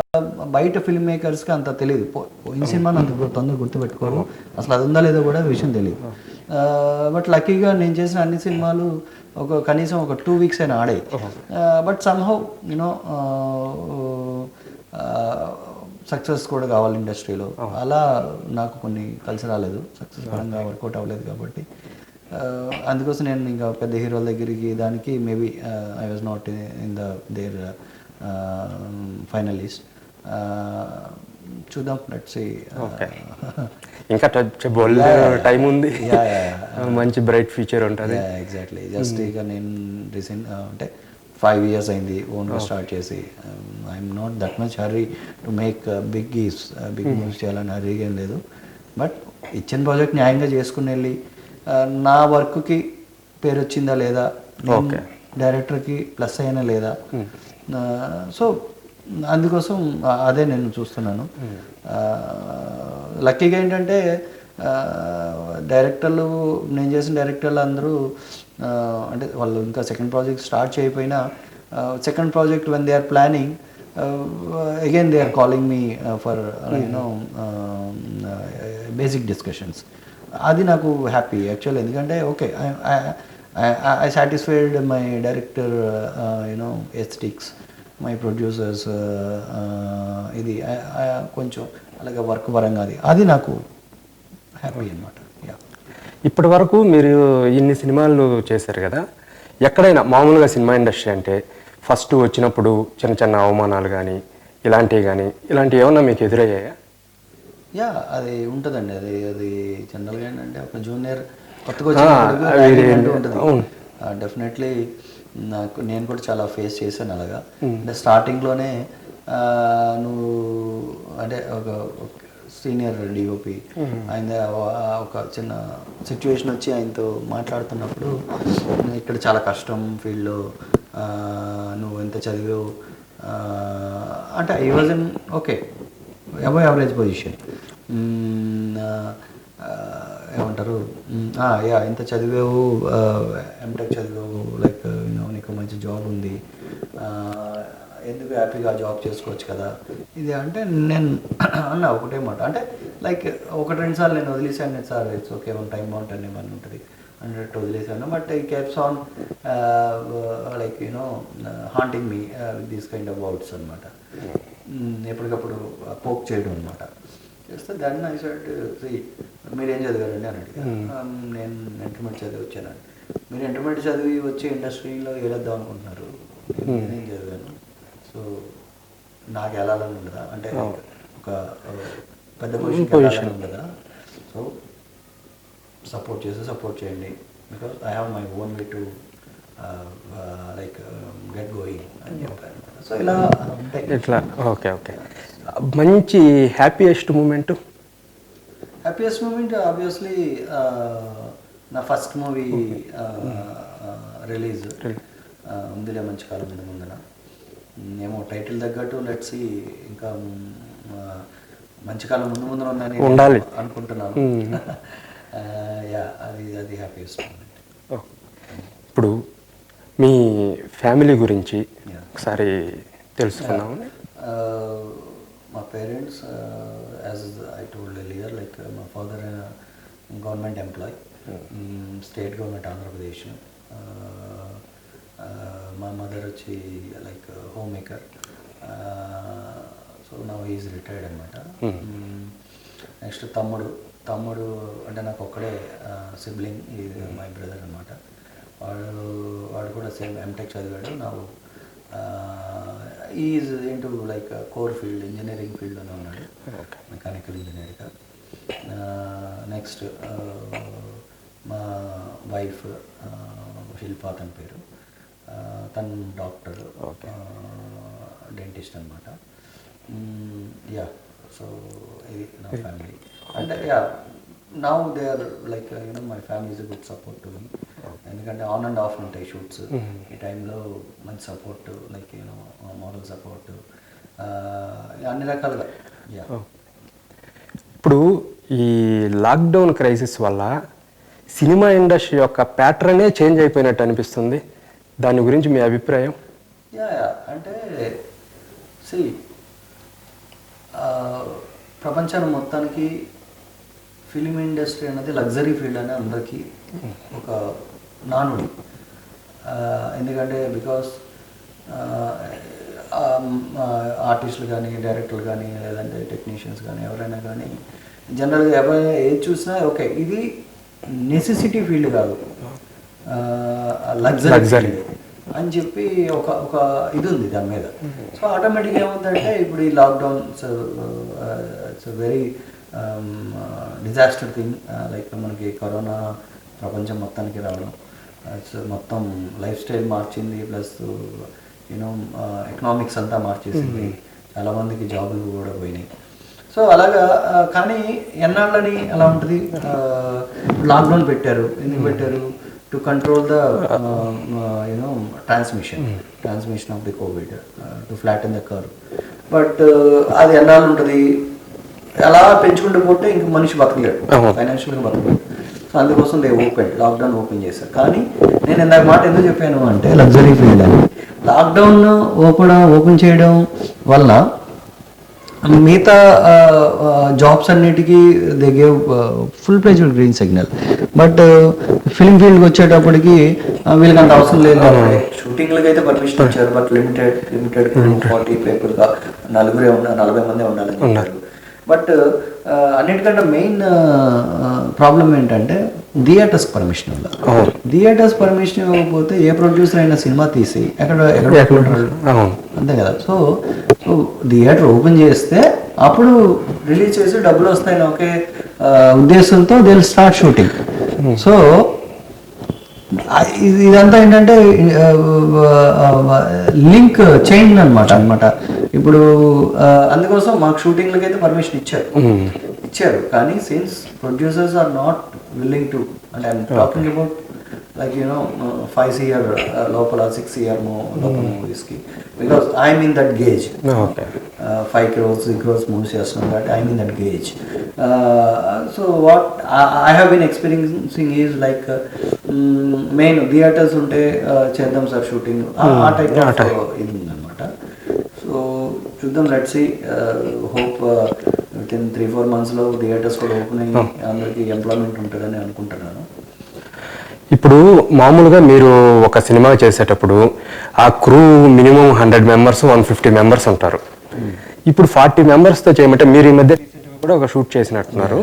బయట ఫిల్మ్ మేకర్స్కి అంత తెలియదు. పోయిన సినిమాని అంత తొందరగా గుర్తుపెట్టుకోరు, అసలు అది ఉందా లేదో కూడా విషయం తెలియదు. బట్ లక్కీగా నేను చేసిన అన్ని సినిమాలు కనీసం ఒక 2 weeks అయినా ఆడాయి. బట్ సమ్హౌ యూనో సక్సెస్ కూడా కావాలి ఇండస్ట్రీలో, అలా నాకు కొన్ని కలిసి రాలేదు, సక్సెస్ పరంగా వర్కౌట్ అవ్వలేదు. కాబట్టి అందుకోసం నేను ఇంకా పెద్ద హీరోల దగ్గరికి దానికి maybe I was not in there finalist. చూద్దాం, లెట్స్ సీ. ఇంకా టైం ఉంది, మంచి బ్రైట్ ఫ్యూచర్ ఉంటుంది. ఎగ్జాక్ట్లీ. జస్ట్ ఇక నేను రీసెంట్ అంటే 5 years అయింది ఓన్గా స్టార్ట్ చేసి. I'm not that much hurry to make big moves చేయాలని హర్రీగా ఏం లేదు. బట్ ఇచ్చిన ప్రాజెక్ట్ న్యాయంగా చేసుకుని వెళ్ళి నా వర్క్కి పేరు వచ్చిందా లేదా, డైరెక్టర్కి ప్లస్ అయినా లేదా, సో అందుకోసం అదే నేను చూస్తున్నాను. లక్కీగా ఏంటంటే డైరెక్టర్లు, నేను చేసిన డైరెక్టర్లు అందరూ అంటే వాళ్ళు ఇంకా సెకండ్ ప్రాజెక్ట్ స్టార్ట్ చేయకపోయినా second project when they are planning again they are calling me for you know basic discussions. అది నాకు హ్యాపీ యాక్చువల్. ఎందుకంటే okay, I satisfied my director you know aesthetics, my producers, ఇది కొంచెం అలాగే వర్క్ పరంగా అది నాకు హ్యాపీ అనమాట. ఇప్పటి వరకు మీరు ఇన్ని సినిమాలు చేశారు కదా, ఎక్కడైనా మామూలుగా సినిమా ఇండస్ట్రీ అంటే ఫస్ట్ వచ్చినప్పుడు చిన్న చిన్న అవమానాలు కానీ ఇలాంటివి ఏమన్నా మీకు ఎదురయ్యాయా? అది ఉంటుందండి. అది జనరల్గా ఏంటంటే ఒక జూనియర్ కొత్తగా వచ్చినప్పుడు ఉంటుంది. డెఫినెట్లీ నేను కూడా చాలా ఫేస్ చేశాను అలాగా. అంటే స్టార్టింగ్లోనే నువ్వు అంటే ఒక సీనియర్ డిఓపి ఆయన ఒక చిన్న సిచ్యువేషన్ వచ్చి ఆయనతో మాట్లాడుతున్నప్పుడు, ఇక్కడ చాలా కష్టం ఫీల్డ్లో, నువ్వు ఎంత చదివావు అంటే I was in okay above average position, ఏమంటారు, ఎంత చదివావు, ఎంటెక్ చదివావు, లైక్ నీకు మంచి జాబ్ ఉంది, ఎందుకు హ్యాపీగా జాబ్ చేసుకోవచ్చు కదా ఇది అంటే నేను అన్న ఒకటే మాట. అంటే లైక్ 1-2 సార్లు నేను వదిలేసాను sir, it's okay one time బాగుంటుంది ఏమని ఉంటుంది అన్నట్టు వదిలేసాను. బట్ ఈ keeps on like you know haunting me with these kind of words అనమాట. ఎప్పటికప్పుడు పోక్ చేయడం అనమాట. చేస్తే దాన్ని ఐ సెడ్, మీరేం చదివారండి అని అడిగారు. నేను ఇంటర్మీడియట్ చదివి వచ్చానండి. మీరు ఇంటర్మీడియట్ చదివి వచ్చి ఇండస్ట్రీలో ఏలేద్దాం అనుకుంటున్నారు, నేనేం చదివాను, సో నాకు వెళ్ళాలని ఉండదా, అంటే ఒక పెద్ద పొజిషన్ ఉండదా, సో సపోర్ట్ చేయండి, because I have my own way to like get going అని చెప్పారు. సో ఇలా ఉంటాయి. ఇట్లా ఓకే. మంచి happiest moment? Happiest moment obviously నా ఫస్ట్ మూవీ రిలీజ్ ఉందిలే మంచి కాలం ముందున. ఏమో టైటిల్ తగ్గట్టు లెట్స్ ఇంకా మంచి కాలం ముందున ఉందని అనుకుంటున్నాను. యా అది హ్యాపీయెస్ట్ మూమెంట్. ఇప్పుడు మీ ఫ్యామిలీ గురించి ఒకసారి తెలుసుకున్నాము. మా parents, as I told earlier, like మా father government employee, state government Andhra Pradesh. మా మదర్ వచ్చి like home maker. So now is retired అనమాట. నెక్స్ట్ తమ్ముడు అంటే నాకు ఒక్కడే సిబ్లింగ్, ఇది మై బ్రదర్ అనమాట. వాడు కూడా సేమ్ ఎంటెక్ చదివాడు. నా is into like core field, engineering ఫీల్డ్లోనే ఉన్నాడు, మెకానికల్ ఇంజనీర్గా. నెక్స్ట్ మా వైఫ్ శిల్పా తన పేరు, తను డాక్టర్, డెంటిస్ట్ అనమాట. యా, సో ఇది నా ఫ్యామిలీ. అంటే yeah, now they are like my family is a good support to me. ఎందుకంటే ఆన్ అండ్ ఆఫ్ ఉంటాయి షూట్స్. ఈ టైంలో మంచి సపోర్ట్, లైక్ మోరల్ సపోర్ట్, అన్ని రకాలుగా. యా. ఇప్పుడు ఈ లాక్డౌన్ క్రైసిస్ వల్ల సినిమా ఇండస్ట్రీ యొక్క ప్యాటర్నే చేంజ్ అయిపోయినట్టు అనిపిస్తుంది. దాని గురించి మీ అభిప్రాయం? యా, అంటే ప్రపంచాన్ని మొత్తానికి ఫిలిం ఇండస్ట్రీ అనేది లగ్జరీ ఫీల్డ్ అని అందరికీ ఒక నానుడి. ఎందుకంటే బికాస్ ఆర్టిస్టులు కానీ, డైరెక్టర్లు కానీ, లేదంటే టెక్నీషియన్స్ కానీ, ఎవరైనా కానీ జనరల్గా ఎవరైనా ఏది చూసినా ఓకే ఇది నెసెసిటీ ఫీల్డ్ కాదు, లగ్జరీ అని చెప్పి ఒక ఇది ఉంది దాని మీద. సో ఆటోమేటిక్గా ఏముందంటే ఇప్పుడు ఈ lockdown it's very disaster thing. Like మనకి కరోనా ప్రపంచం మొత్తానికి రావడం, ఇట్స్ మొత్తం లైఫ్ స్టైల్ మార్చింది, ప్లస్ ఎకనామిక్స్ అంతా మార్చేసింది, చాలామందికి జాబులు కూడా పోయినాయి. సో అలాగా, కానీ ఎన్నాళ్ళని అలా ఉంటుంది. లాక్డౌన్ పెట్టారు, ఎందుకు పెట్టారు? To control the transmission of the Covid, to flatten the curve. But అది ఎన్నాళ్ళు ఉంటుంది, అలా పెంచుకుంటూ పోతే ఇంక మనిషి బతకలేడు, ఫైనాన్షియల్గా బతకలేడు. సో అందుకోసం లాక్డౌన్ ఓపెన్ చేశారు. కానీ నేను ఇందాక మాట ఎందుకు చెప్పాను అంటే లగ్జరీ ఫీల్డ్ అని. లాక్డౌన్ ఓపెన్ చేయడం వల్ల మిగతా జాబ్స్ అన్నిటికీ they gave full ప్లేజ్డ్ green signal. But film ఫీల్డ్కి వచ్చేటప్పటికి వీళ్ళకి అంత అవసరం లేదు. షూటింగ్లకి అయితే పర్మిషన్ ఇచ్చారు, బట్ లిమిటెడ్ 40 పేపర్గా 40 మంది ఉండాలని చెప్పారు. బట్ అన్నిటికంటే మెయిన్ ప్రాబ్లం ఏంటంటే థియేటర్స్ పర్మిషన్ వల్ల. థియేటర్స్ పర్మిషన్ ఇవ్వకపోతే ఏ ప్రొడ్యూసర్ అయినా సినిమా తీసి ఎక్కడ అంతే కదా. సో థియేటర్ ఓపెన్ చేస్తే అప్పుడు రిలీజ్ చేసి డబ్బులు వస్తాయని ఒకే ఉద్దేశంతో they will start shooting. So ఇదంతా ఏంటంటే లింక్ చైన్ అనమాట. ఇప్పుడు అందుకోసం మాకు షూటింగ్లకి అయితే పర్మిషన్ ఇచ్చారు, కానీ since producers are not willing to, అంటే I'm talking about like 5 year లోపల 6 year లోపల మూవీస్కి, because I'm in that gauge. 5 crores 6 crores movies చేస్తున్నాం కాబట్టి I'm in that gauge. So what I have been experiencing is like main theatres ఉంటే చేద్దాం sir shooting, ఆ type ఇది ఉందన్నమాట. సో చూద్దాం, లెట్స్ సీ, హోప్ వితిన్ 3-4 monthsలో థియేటర్స్ కూడా ఓపెన్ అయ్యి అందరికీ ఎంప్లాయ్మెంట్ ఉంటుందని అనుకుంటున్నాను. ఇప్పుడు మామూలుగా మీరు ఒక సినిమా చేసేటప్పుడు ఆ క్రూ మినిమం 100 members 150 members ఉంటారు. ఇప్పుడు 40 members-తో చేయమంటే మీరు ఈ మధ్య కూడా ఒక షూట్ చేసినట్టున్నారు.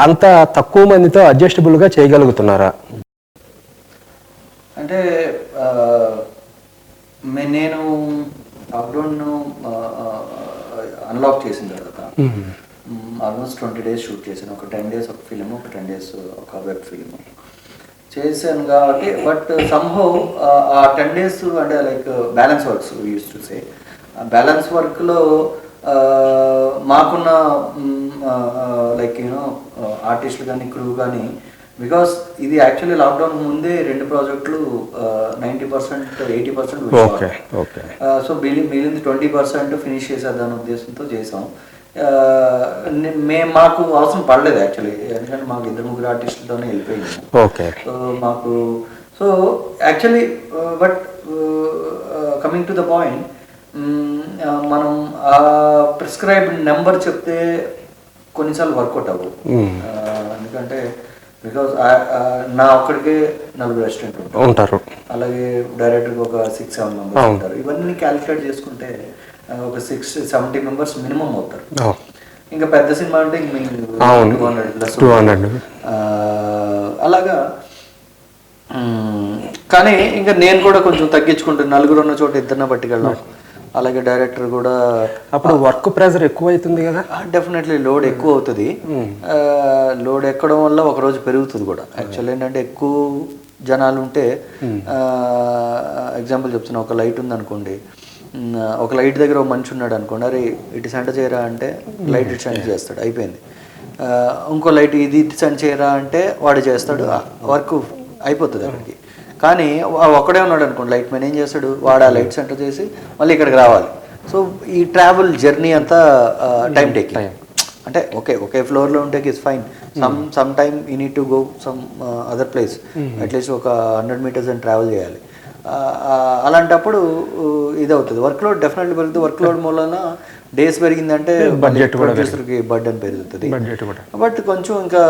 అంత తక్కువ మందితో అడ్జస్టబుల్గా చేయగలుగుతున్నారా? అంటే నేను లాక్డౌన్ అన్లాక్ చేసిన తర్వాత ఆల్మోస్ట్ 20 days షూట్ చేశాను. ఒక 10 days ఒక ఫిలిం, ఒక 10 days ఒక వెబ్ ఫిలిం చేశాను కాబట్టి. బట్ సమ్హౌ ఆ 10 days అంటే like balance works use to say, balance వర్క్లో మాకున్న లైక్ యూనో ఆర్టిస్టులు కానీ క్రూ కానీ, బికాస్ ఇది యాక్చువల్లీ లాక్డౌన్ ముందే 2 ప్రాజెక్టులు 90% 80% సో మిగిలింది 20% ఫినిష్ చేసేద్దాని ఉద్దేశంతో చేసాం. మాకు అవసరం పడలేదు యాక్చువల్లీ, ఎందుకంటే మాకు 2-3 ఆర్టిస్టులతోనే వెళ్ళిపోయింది. సో మాకు so actually but coming to the point, మనం ఆ ప్రిస్క్రైబ్డ్ నెంబర్ చెప్తే కొన్నిసార్లు వర్కౌట్ అవ్వదు. ఎందుకంటే బికాస్ నా ఒక్కడికే 4 అసిస్టెంట్ ఉంటారు, అలాగే డైరెక్టర్కి ఒక 6-7 మెంబర్స్ ఉంటారు. ఇవన్నీ క్యాలిక్యులేట్ చేసుకుంటే ఒక 60-70 మెంబర్స్ మినిమం అవుతారు. ఇంకా పెద్ద సినిమా అంటే 200+. అలాగా. కానీ ఇంకా నేను కూడా కొంచెం తగ్గించుకుంటాను, 4 ఉన్న చోట 2 పట్టుకెళ్ళాం. అలాగే డైరెక్టర్ కూడా అప్పుడు వర్క్ ప్రెజర్ ఎక్కువ అవుతుంది కదా. డెఫినెట్లీ లోడ్ ఎక్కువ అవుతుంది. లోడ్ ఎక్కడం వల్ల ఒకరోజు పెరుగుతుంది కూడా. యాక్చువల్ ఏంటంటే ఎక్కువ జనాలు ఉంటే, ఎగ్జాంపుల్ చెప్తున్నా, ఒక లైట్ ఉంది అనుకోండి, ఒక లైట్ దగ్గర ఒక మనిషి ఉన్నాడు అనుకోండి, అరే ఇటు సెంట చేయరా అంటే లైట్ ఇటు సెంట చేస్తాడు, అయిపోయింది. ఇంకో లైట్ ఇది ఇటు సెంట చేయరా అంటే వాడు చేస్తాడు, వర్క్ అయిపోతుంది అక్కడికి. కానీ ఒక్కడే ఉన్నాడు అనుకోండి, లైట్ మ్యాన్ ఏం చేస్తాడు, వాడు ఆ లైట్ సెంటర్ చేసి మళ్ళీ ఇక్కడికి రావాలి. సో ఈ ట్రావెల్ జర్నీ అంతా టైం టేకింగ్. అంటే ఒకే ఫ్లోర్లో ఉంటే is fine, some time you need to go some other place, at least ఒక 100 meters అని ట్రావెల్ చేయాలి. అలాంటప్పుడు ఇది అవుతుంది, వర్క్ లోడ్ డెఫినెట్లీ పెరుగుతుంది. వర్క్ లోడ్ మూలన డేస్ పెరిగిందంటే ప్రొడ్యూసర్కి బర్డెన్ పెరుగుతుంది. బట్ కొంచెం ఇంకా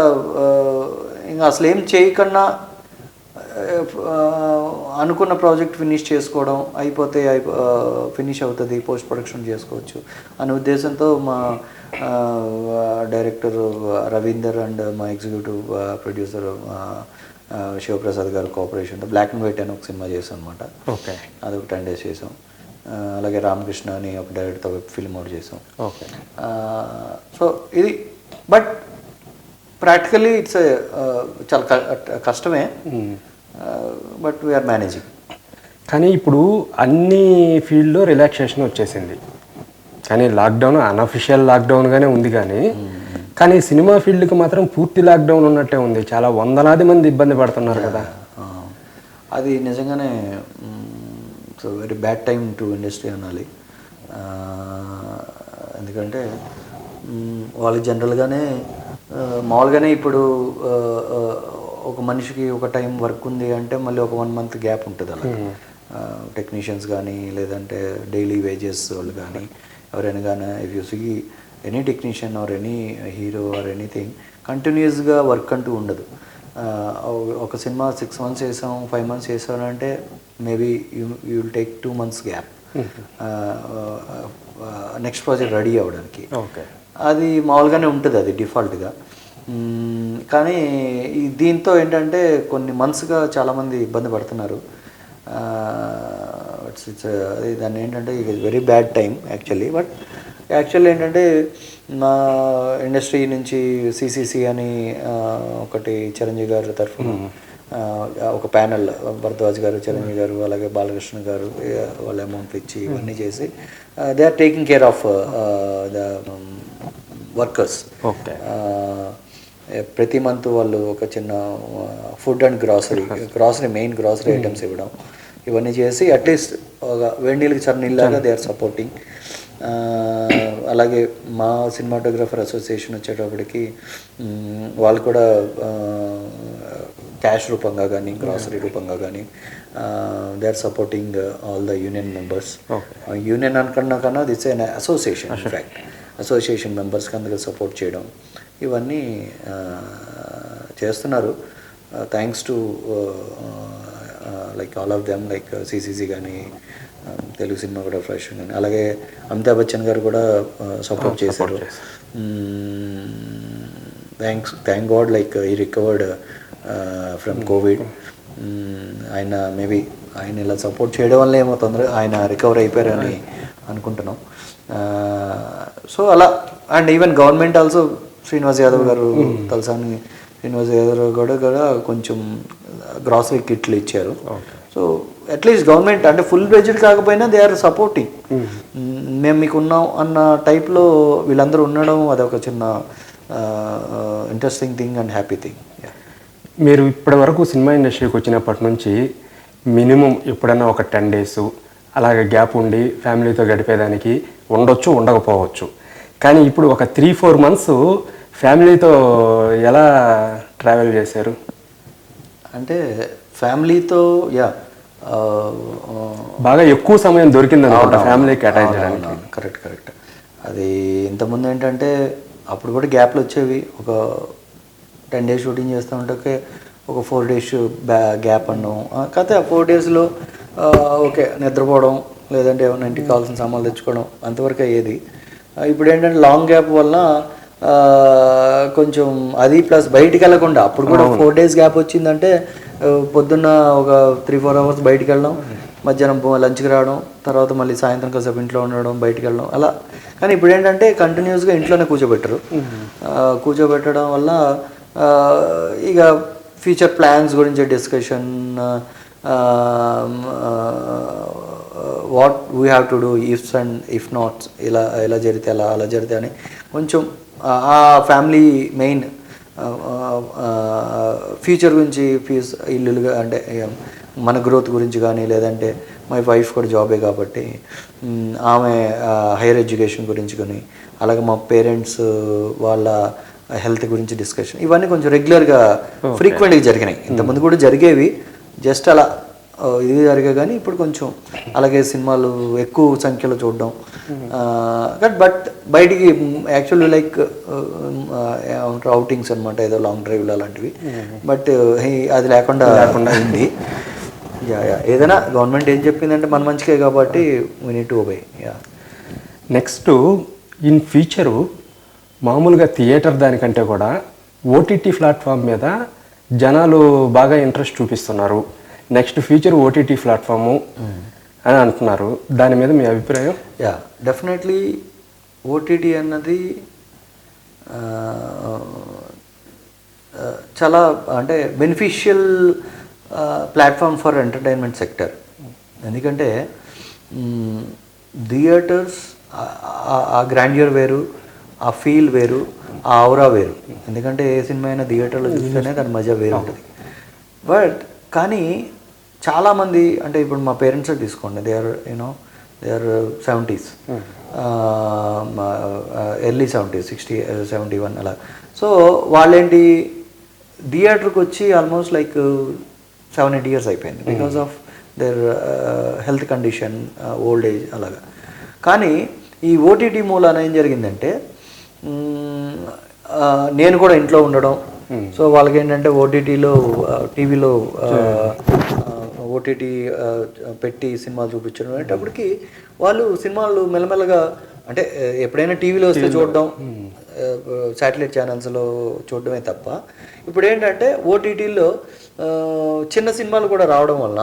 అసలు ఏం చేయకన్నా అనుకున్న ప్రాజెక్ట్ ఫినిష్ చేసుకోవడం, అయిపోతే ఫినిష్ అవుతుంది, పోస్ట్ ప్రొడక్షన్ చేసుకోవచ్చు అనే ఉద్దేశంతో మా డైరెక్టర్ రవీందర్ అండ్ మా ఎగ్జిక్యూటివ్ ప్రొడ్యూసర్ శివప్రసాద్ గారు కోఆపరేషన్తో బ్లాక్ అండ్ వైట్ అని ఒక సినిమా చేసాం అనమాట. అది ఒక 10 days చేసాం. అలాగే రామకృష్ణ అని ఒక డైరెక్టర్తో ఫిల్మ్ అవుట్ చేసాం. సో ఇది బట్ ప్రాక్టికల్లీ ఇట్స్ చాలా కష్టమే, బట్ వీఆర్ మేనేజింగ్. కానీ ఇప్పుడు అన్ని ఫీల్డ్లో రిలాక్సేషన్ వచ్చేసింది, కానీ లాక్డౌన్ అన్అఫిషియల్ లాక్డౌన్గానే ఉంది. కానీ సినిమా ఫీల్డ్కి మాత్రం పూర్తి లాక్డౌన్ ఉన్నట్టే ఉంది. చాలా వందలాది మంది ఇబ్బంది పడుతున్నారు కదా. అది నిజంగానే so very bad time to industry అనాలి. ఎందుకంటే వాళ్ళకి జనరల్గానే మామూలుగానే ఇప్పుడు ఒక మనిషికి ఒక టైం వర్క్ ఉంది అంటే మళ్ళీ ఒక 1 month గ్యాప్ ఉంటుంది. అలా టెక్నీషియన్స్ కానీ లేదంటే డైలీ వేజెస్ వాళ్ళు కానీ ఎవరైనా కానీ, if you see any technician or any hero or anything కంటిన్యూస్గా వర్క్ అంటూ ఉండదు. ఒక సినిమా 6 months చేసాం, 5 months చేసామంటే maybe you will take 2 months gap next project ready అవ్వడానికి. అది మామూలుగానే ఉంటుంది, అది డిఫాల్ట్గా. కానీ దీంతో ఏంటంటే కొన్ని మంత్స్గా చాలామంది ఇబ్బంది పడుతున్నారు. అది దాన్ని ఏంటంటే it is very bad time actually. But actually ఏంటంటే మా ఇండస్ట్రీ నుంచి సిసిసి అని ఒకటి చిరంజీవి గారి తరఫున ఒక ప్యానెల్, భరద్వాజ్ గారు, చిరంజీవి గారు, అలాగే బాలకృష్ణ గారు వాళ్ళ అమౌంట్ ఇచ్చి ఇవన్నీ చేసి they are taking care of the workers. ప్రతి మంత్ వాళ్ళు ఒక చిన్న food and grocery main grocery items ఇవ్వడం, ఇవన్నీ చేసి అట్లీస్ట్ ఒక వేడి నీళ్ళకి చన్నీళ్ళలాగా దే ఆర్ సపోర్టింగ్. అలాగే మా సినిమాటోగ్రఫర్ అసోసియేషన్ వచ్చేటప్పటికి వాళ్ళు కూడా క్యాష్ రూపంగా కానీ గ్రాసరీ రూపంగా కానీ they are supporting all the union members. Union కన్నా it's an association, in fact association మెంబర్స్కి అందుకు సపోర్ట్ చేయడం ఇవన్నీ చేస్తున్నారు. Thanks to like all of them, like CCC కానీ తెలుగు సినిమా కూడా ఫ్రెష్ కానీ, అలాగే అమితాబ్ బచ్చన్ గారు కూడా సపోర్ట్ చేశారు. థ్యాంక్ గాడ్ లైక్ ఈ రికవర్డ్ ఫ్రమ్ కోవిడ్. ఆయన మేబీ ఆయన ఇలా సపోర్ట్ చేయడం వల్ల ఏమో తొందరగా ఆయన రికవర్ అయిపోయారని అనుకుంటున్నాం. సో అలా and even government also Srinivas Yadav గారు తలసాని శ్రీనివాస్ యాదవ్ కూడా కొంచెం గ్రాసరీ కిట్లు ఇచ్చారు. సో అట్లీస్ట్ గవర్నమెంట్ అంటే ఫుల్ బడ్జెట్ కాకపోయినా దే ఆర్ సపోర్టింగ్. మేము మీకు ఉన్నాం అన్న టైప్లో వీళ్ళందరూ ఉండడం అదొక చిన్న interesting thing and happy thing. మీరు ఇప్పటి వరకు సినిమా ఇండస్ట్రీకి వచ్చినప్పటి నుంచి మినిమం ఎప్పుడైనా ఒక 10 days అలాగే గ్యాప్ ఉండి ఫ్యామిలీతో గడిపేదానికి ఉండొచ్చు, ఉండకపోవచ్చు. కానీ ఇప్పుడు ఒక 3-4 months ఫ్యామిలీతో ఎలా ట్రావెల్ చేశారు? అంటే ఫ్యామిలీతో బాగా ఎక్కువ సమయం దొరికింది అనుకుంటా ఫ్యామిలీ కేటాయించడానికి. కరెక్ట్. అది ఇంతకుముందు ఏంటంటే అప్పుడు కూడా గ్యాప్లు వచ్చేవి. ఒక 10 days షూటింగ్ చేస్తూ ఉంటే ఒక 4 days గ్యాప్ అన్నాం. కాకపోతే ఆ 4 daysలో ఓకే నిద్రపోవడం, లేదంటే ఏమైనా ఇంటికి కావాల్సిన సామాన్లు తెచ్చుకోవడం అంతవరకు అయ్యేది. ఇప్పుడు ఏంటంటే లాంగ్ గ్యాప్ వల్ల కొంచెం అది ప్లస్ బయటికి వెళ్ళకుండా, అప్పుడు కూడా 4 days గ్యాప్ వచ్చిందంటే పొద్దున్న ఒక 3-4 hours బయటికి వెళ్ళడం, మధ్యాహ్నం లంచ్కి రావడం, తర్వాత మళ్ళీ సాయంత్రం కాసేపు ఇంట్లో ఉండడం, బయటికి వెళ్ళడం అలా. కానీ ఇప్పుడు ఏంటంటే కంటిన్యూస్గా ఇంట్లోనే కూర్చోబెట్టడం వల్ల ఇక ఫ్యూచర్ ప్లాన్స్ గురించి discussion, what we have to do ifs and if nots, ఇలా జరిగితే అలా జరిగితే అని కొంచెం ఆ ఫ్యామిలీ మెయిన్ ఫ్యూచర్ గురించి ఇల్లులుగా అంటే మన గ్రోత్ గురించి కానీ, లేదంటే మై వైఫ్ కూడా జాబే కాబట్టి ఆమె హైయర్ ఎడ్యుకేషన్ గురించి కానీ, అలాగే మా పేరెంట్స్ వాళ్ళ హెల్త్ గురించి డిస్కషన్, ఇవన్నీ కొంచెం రెగ్యులర్గా ఫ్రీక్వెంట్గా జరిగినాయి. ఇంతకుముందు కూడా జరిగేవి, జస్ట్ అలా ఇది జరిగే. కానీ ఇప్పుడు కొంచెం అలాగే సినిమాలు ఎక్కువ సంఖ్యలో చూడడం. బట్ బయటికి యాక్చువల్లీ లైక్ అవుటింగ్స్ అనమాట, ఏదో లాంగ్ డ్రైవ్లు అలాంటివి. బట్ అది లేకుండా అయింది. ఏదైనా గవర్నమెంట్ ఏం చెప్పిందంటే మన మంచికే కాబట్టి we need to obey. Next in future మామూలుగా థియేటర్ దానికంటే కూడా ఓటీటీ ప్లాట్ఫామ్ మీద జనాలు బాగా ఇంట్రెస్ట్ చూపిస్తున్నారు. నెక్స్ట్ ఫ్యూచర్ ఓటీటీ ప్లాట్ఫాము అని అంటున్నారు. దాని మీద మీ అభిప్రాయం? డెఫినెట్లీ ఓటీటీ అన్నది చాలా అంటే beneficial platform for entertainment sector. ఎందుకంటే థియేటర్స్ ఆ గ్రాండ్యూర్ వేరు, ఆ ఫీల్ వేరు, ఆ ఔరా వేరు. ఎందుకంటే ఏ సినిమా అయినా థియేటర్లో చూస్తేనే దాని మజా వేరు ఉంటుంది. బట్ కానీ చాలామంది అంటే ఇప్పుడు మా పేరెంట్స్ తీసుకోండి, they are 70s, early 70s, 60, 71 అలా. సో వాళ్ళేంటి థియేటర్కి వచ్చి ఆల్మోస్ట్ లైక్ 7-8 years అయిపోయింది because of their health condition, old age అలాగా. కానీ ఈ ఓటీటీ మూలాన ఏం జరిగిందంటే నేను కూడా ఇంట్లో ఉండడం, సో వాళ్ళకి ఏంటంటే ఓటీటీలో టీవీలో ఓటీటీ పెట్టి సినిమాలు చూపించడం అనేటప్పటికి వాళ్ళు సినిమాలు మెల్లమెల్లగా అంటే ఎప్పుడైనా టీవీలో వస్తే చూడడం, శాటిలైట్ ఛానల్స్లో చూడడమే తప్ప ఇప్పుడు ఏంటంటే ఓటీటీలో చిన్న సినిమాలు కూడా రావడం వల్ల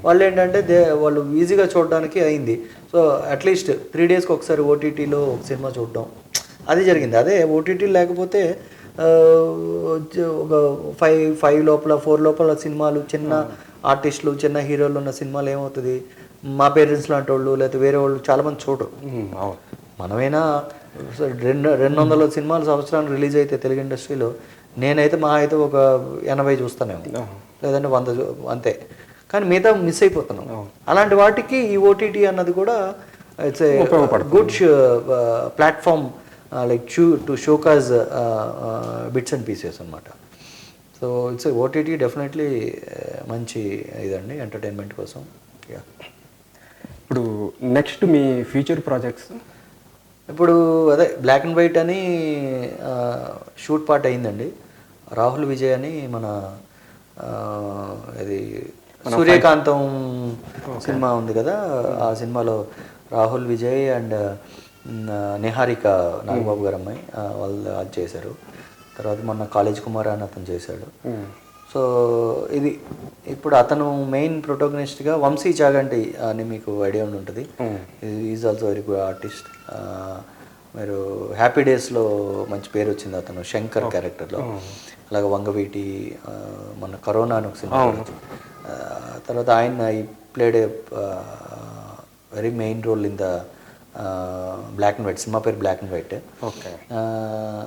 వాళ్ళు ఏంటంటే వాళ్ళు ఈజీగా చూడడానికి అయింది. సో అట్లీస్ట్ 3 daysకి ఒకసారి ఓటీటీలో సినిమా చూడడం అది జరిగింది. అదే ఓటీటీ లేకపోతే ఒక 5 లోపల 4 లోపల సినిమాలు, చిన్న ఆర్టిస్టులు, చిన్న హీరోలు ఉన్న సినిమాలు ఏమవుతుంది, మా పేరెంట్స్ లాంటి వాళ్ళు లేకపోతే వేరే వాళ్ళు చాలామంది చూడరు. మనమైనా 200 సినిమాలు సంవత్సరానికి రిలీజ్ అయితే తెలుగు ఇండస్ట్రీలో నేనైతే మా అయితే ఒక 80 చూస్తానేమో, లేదంటే 100 అంతే. కానీ మిగతా మిస్ అయిపోతున్నాం. అలాంటి వాటికి ఈ ఓటీటీ అన్నది కూడా it's a good platform like to show cause bits and pieces అనమాట. సో ఇట్స్ ఓటీటీ డెఫినెట్లీ మంచి ఇదండి ఎంటర్టైన్మెంట్ కోసం. ఇప్పుడు నెక్స్ట్ మీ ఫ్యూచర్ ప్రాజెక్ట్స్? ఇప్పుడు అదే బ్లాక్ అండ్ వైట్ అని షూట్ పార్ట్ అయిందండి. రాహుల్ విజయ్ అని మన అది సూర్యకాంతం సినిమా ఉంది కదా, ఆ సినిమాలో రాహుల్ విజయ్ అండ్ నిహారిక నాగబాబు గారు అమ్మాయి వాళ్ళు అది చేశారు. తర్వాత మొన్న కాలేజ్ కుమార్ అని అతను చేశాడు. సో ఇది ఇప్పుడు అతను మెయిన్ ప్రొటాగనిస్ట్గా వంశీ చాగంటి అని మీకు ఐడియా ఉండి ఉంటుంది. Is also very good artist. మీరు హ్యాపీ డేస్లో మంచి పేరు వచ్చింది అతను శంకర్ క్యారెక్టర్లో. అలాగే వంగవీటి మన కరోనా అని ఒక సినిమా వచ్చింది. తర్వాత ఆయన ఈ played a very main role in the black and white, cinema పేరు బ్లాక్ అండ్ వైట్. ఓకే.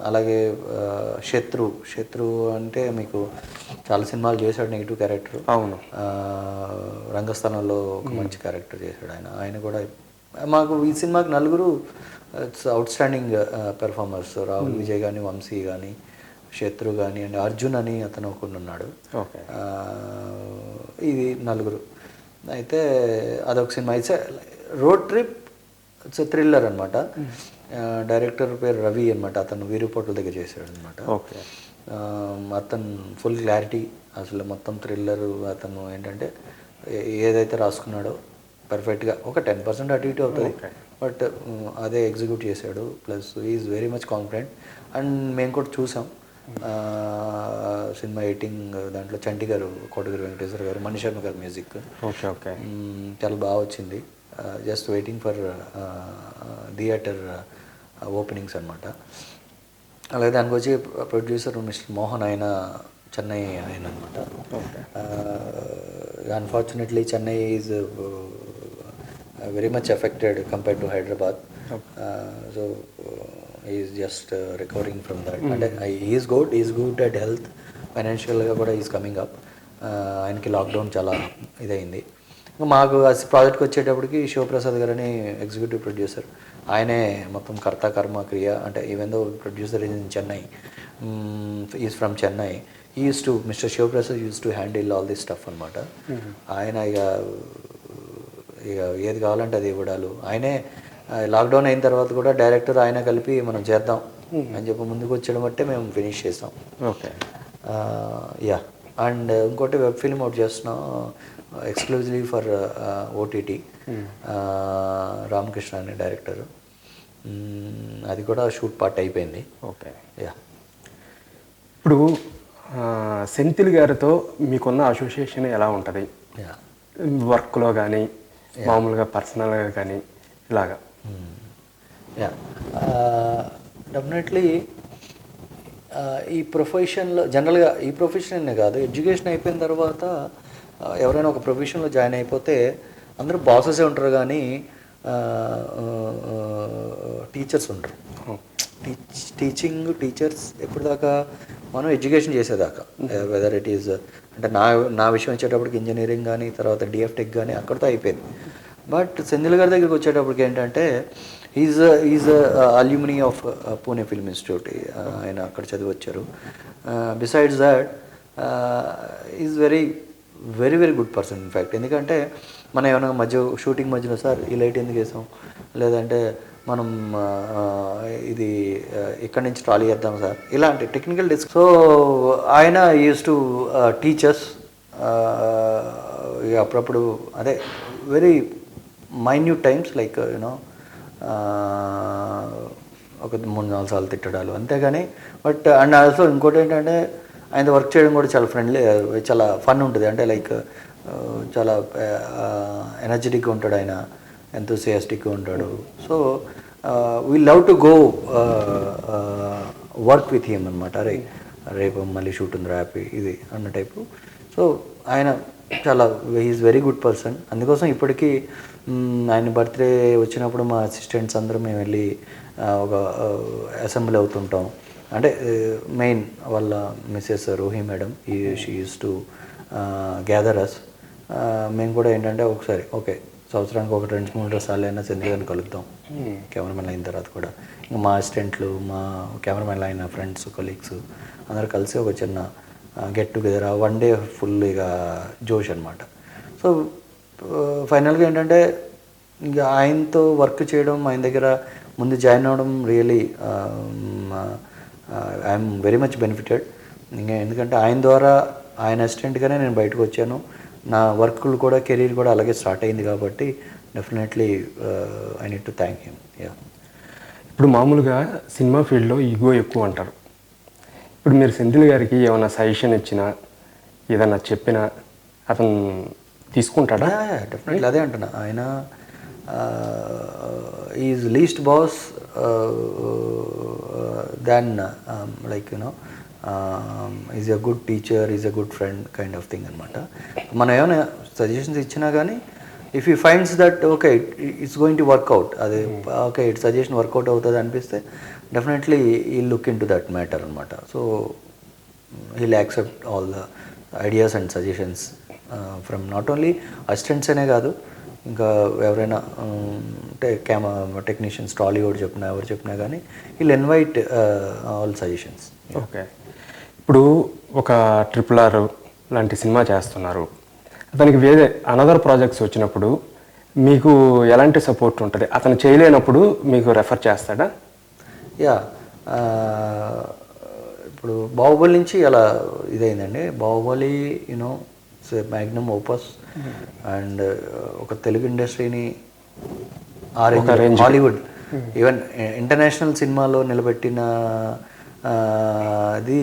అలాగే శత్రు అంటే మీకు చాలా సినిమాలు చేశాడు, నెగిటివ్ క్యారెక్టర్. అవును. రంగస్థలంలో ఒక మంచి క్యారెక్టర్ చేశాడు ఆయన కూడా. మాకు ఈ సినిమాకి నలుగురు it's out standing performers. Rahul Vijay కానీ, వంశీ కానీ, శత్రు కానీ అండ్ అర్జున్ అని అతను ఒకడు ఉన్నాడు. ఓకే. ఇది నలుగురు. అయితే అదొక cinema. It's road trip, it's thriller అనమాట. డైరెక్టర్ పేరు రవి అనమాట. అతను వీరుపోట్ల దగ్గర చేశాడు అనమాట. ఓకే. అతను ఫుల్ క్లారిటీ, అసలు మొత్తం థ్రిల్లర్. అతను ఏంటంటే ఏదైతే రాసుకున్నాడో పర్ఫెక్ట్గా ఒక 10% అటు ఇటు అవుతుంది, బట్ అదే ఎగ్జిక్యూట్ చేశాడు. Plus is very much confident. And మేము కూడా చూసాం సినిమా ఎడిటింగ్. దాంట్లో చంటి గారు, కోటగిరి వెంకటేశ్వర గారు, మణిశర్మ గారు మ్యూజిక్. ఓకే. ఓకే. చాలా బాగా వచ్చింది. Just waiting for theatre openings అనమాట. అలాగే దానికి వచ్చి ప్రొడ్యూసర్ మిస్టర్ మోహన్, ఆయన చెన్నై ఆయన అనమాట. Unfortunately Chennai is very much affected compared to Hyderabad. So is just recovering from that. అంటే ఈజ్ గుడ్ అట్ హెల్త్, ఫైనాన్షియల్గా కూడా ఈజ్ కమింగ్ అప్. ఆయనకి లాక్డౌన్ చాలా ఇదైంది. మాకు ఆ ప్రాజెక్ట్కి వచ్చేటప్పటికి శివప్రసాద్ గారని ఎగ్జిక్యూటివ్ ప్రొడ్యూసర్, ఆయనే మొత్తం కర్త కర్మ క్రియ. అంటే even though producer in Chennai, is from Chennai, mister Shivaprasad use to handle all this stuff అనమాట. ఆయన ఇక ఏది కావాలంటే అది ఇవ్వడాలు. ఆయనే లాక్డౌన్ అయిన తర్వాత కూడా డైరెక్టర్ ఆయన కలిపి మనం చేద్దాం అని చెప్పి ముందుకు వచ్చేయడం బట్టే మేము ఫినిష్ చేసాం. ఓకే. యా. అండ్ ఇంకోటి వెబ్ ఫిల్మ్ అవుట్ చేస్తున్నాం ఎక్స్క్లూజివ్లీ ఫర్ ఓటీటీ. రామకృష్ణ అనే డైరెక్టర్. అది కూడా షూట్ పార్ట్ అయిపోయింది. ఓకే. యా. ఇప్పుడు సెంథిల్ గారితో మీకున్న అసోసియేషన్ ఎలా ఉంటుంది? యా. వర్క్లో కానీ మామూలుగా పర్సనల్గా కానీ ఇలాగా? యా, డెఫినెట్లీ ఈ ప్రొఫెషన్లో జనరల్గా ఈ ప్రొఫెషనే కాదు, ఎడ్యుకేషన్ అయిపోయిన తర్వాత ఎవరైనా ఒక ప్రొఫెషన్లో జాయిన్ అయిపోతే అందరూ బాసెసే ఉంటారు, కానీ టీచర్స్ ఉంటారు. టీచర్స్ ఎప్పటిదాకా మనం ఎడ్యుకేషన్ చేసేదాకా, వెదర్ ఇట్ ఈజ్ అంటే నా విషయం వచ్చేటప్పటికి ఇంజనీరింగ్ కానీ, తర్వాత డిఎఫ్టెక్ కానీ అక్కడితో అయిపోయింది. బట్ సెంధిల్ గారి దగ్గరికి వచ్చేటప్పటికి ఏంటంటే is alumni of Pune film institute. ఆయన అక్కడ చదివి వచ్చారు. Besides that is very very very good person in fact. ఎందుకంటే మనం ఏమైనా షూటింగ్ మధ్యలో సార్ ఈ లైట్ ఎందుకు వేసాం, లేదంటే మనం ఇది ఇక్కడి నుంచి ట్రాలీ చేద్దాం సార్, ఇలాంటి టెక్నికల్ సో ఆయన యూస్ టు టీచర్స్ అప్పుడప్పుడు అదే very minute times like you know ఒక 3-4 సార్లు తిట్టడాలు అంతేగాని. బట్ అండ్ ఆల్సో ఇంకోటి ఏంటంటే ఆయన వర్క్ చేయడం కూడా చాలా ఫ్రెండ్లీ, చాలా ఫన్ ఉంటుంది. అంటే లైక్ చాలా ఎనర్జెటిక్గా ఉంటాడు ఆయన, ఎంతూసియాస్టిక్గా ఉంటాడు. So we love to go work with him అనమాట. రేపు మళ్ళీ షూట్ ఉంది హ్యాపీ ఇది అన్న టైపు. సో ఆయన చాలా ఈజ్ వెరీ గుడ్ పర్సన్. అందుకోసం ఇప్పటికీ ఆయన బర్త్డే వచ్చినప్పుడు మా అసిస్టెంట్స్ అందరం మేము వెళ్ళి ఒక అసెంబ్లీ అవుతుంటాం. అంటే మెయిన్ వాళ్ళ Mrs Rohi madam, she use to gather us. మేము కూడా ఏంటంటే ఒకసారి ఓకే సంవత్సరానికి ఒక 2-3 సార్లు అయినా సెంధిల్ గారిని కలుద్దాం, కెమెరామెన్ అయిన తర్వాత కూడా. ఇంకా మా అసిస్టెంట్లు, మా కెమెరామెన్లు అయిన ఫ్రెండ్స్, కొలీగ్స్ అందరూ కలిసి ఒక చిన్న గెట్ టుగెదర్. 1 డే ఫుల్ ఇక జోష్ అనమాట. సో ఫైనల్గా ఏంటంటే ఇక ఆయనతో వర్క్ చేయడం, ఆయన దగ్గర ముందు జాయిన్ అవ్వడం really I'm very much benefited. ఇంకా ఎందుకంటే ఆయన ద్వారా, ఆయన అసిస్టెంట్గానే నేను బయటకు వచ్చాను. నా వర్క్లు కూడా, కెరీర్ కూడా అలాగే స్టార్ట్ అయింది. కాబట్టి definitely I need to thank him. Yeah. ఇప్పుడు మామూలుగా సినిమా ఫీల్డ్లో ఈగో ఎక్కువ అంటారు. ఇప్పుడు మీరు సెంథిల్ గారికి ఏమైనా సజెషన్ ఇచ్చినా, ఏదన్నా చెప్పినా అతను తీసుకుంటాడా? డెఫినెట్లీ అదే అంటున్నా. ఆయన is least boss than like is a good teacher, is a good friend kind of thing అనమాట. మనం ఏమైనా సజెషన్స్ ఇచ్చినా కానీ if you finds that okay it's going to work out, అది ఓకే ఇట్ సజెషన్ వర్కౌట్ అవుతుంది అనిపిస్తే డెఫినెట్లీ ఈ look in to that matter అనమాట. So he'll accept all the ideas and suggestions from not only assistants అనే కాదు, ఇంకా ఎవరైనా అంటే టెక్నీషియన్స్ టాలీవుడ్ చెప్పినా ఎవరు చెప్పినా కానీ he'll invite all suggestions. Okay, ఇప్పుడు ఒక RRR లాంటి సినిమా చేస్తున్నారు, అతనికి వేరే అనదర్ ప్రాజెక్ట్స్ వచ్చినప్పుడు మీకు ఎలాంటి సపోర్ట్ ఉంటుంది? అతను చేయలేనప్పుడు మీకు రెఫర్ చేస్తాడా? యా, ఇప్పుడు బాహుబలి నుంచి అలా ఇదైందండి. Baahubali you know magnum opus and ఒక తెలుగు ఇండస్ట్రీని హాలీవుడ్ ఈవెన్ ఇంటర్నేషనల్ సినిమాలో నిలబెట్టిన అది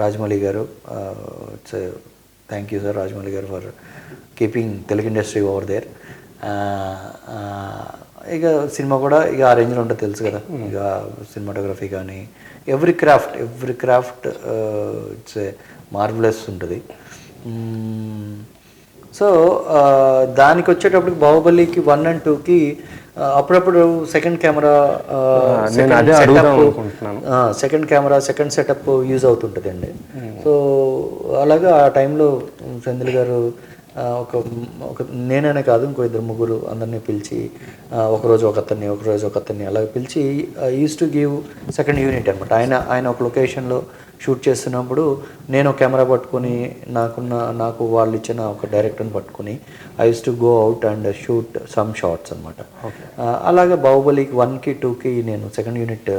రాజమౌళి గారు. Thank you sir Rajamouli garu for keeping Telugu industry over there. ఇక సినిమా కూడా ఇక ఆ రేంజ్లో ఉంటుంది తెలుసు కదా, ఇక సినిమాటోగ్రఫీ కానీ every craft it's a marvellous ఉంటుంది. సో దానికి వచ్చేటప్పటికి బాహుబలికి 1 and 2కి అప్పుడప్పుడు second camera second setup use అవుతుంటుంది అండి. సో అలాగా ఆ టైంలో సెంధిల్ గారు ఒక నేననే కాదు ఇంకో 2-3 అందరినీ పిలిచి ఒకరోజు ఒకతన్ని అలా పిలిచి use to give second unit అనమాట. ఆయన ఒక లొకేషన్లో షూట్ చేస్తున్నప్పుడు నేను కెమెరా పట్టుకొని నాకు వాళ్ళు ఇచ్చిన ఒక డైరెక్టర్ని పట్టుకొని I use to go out and shoot some shorts అనమాట. అలాగే బాహుబలికి 1కి 2కి నేను సెకండ్ యూనిట్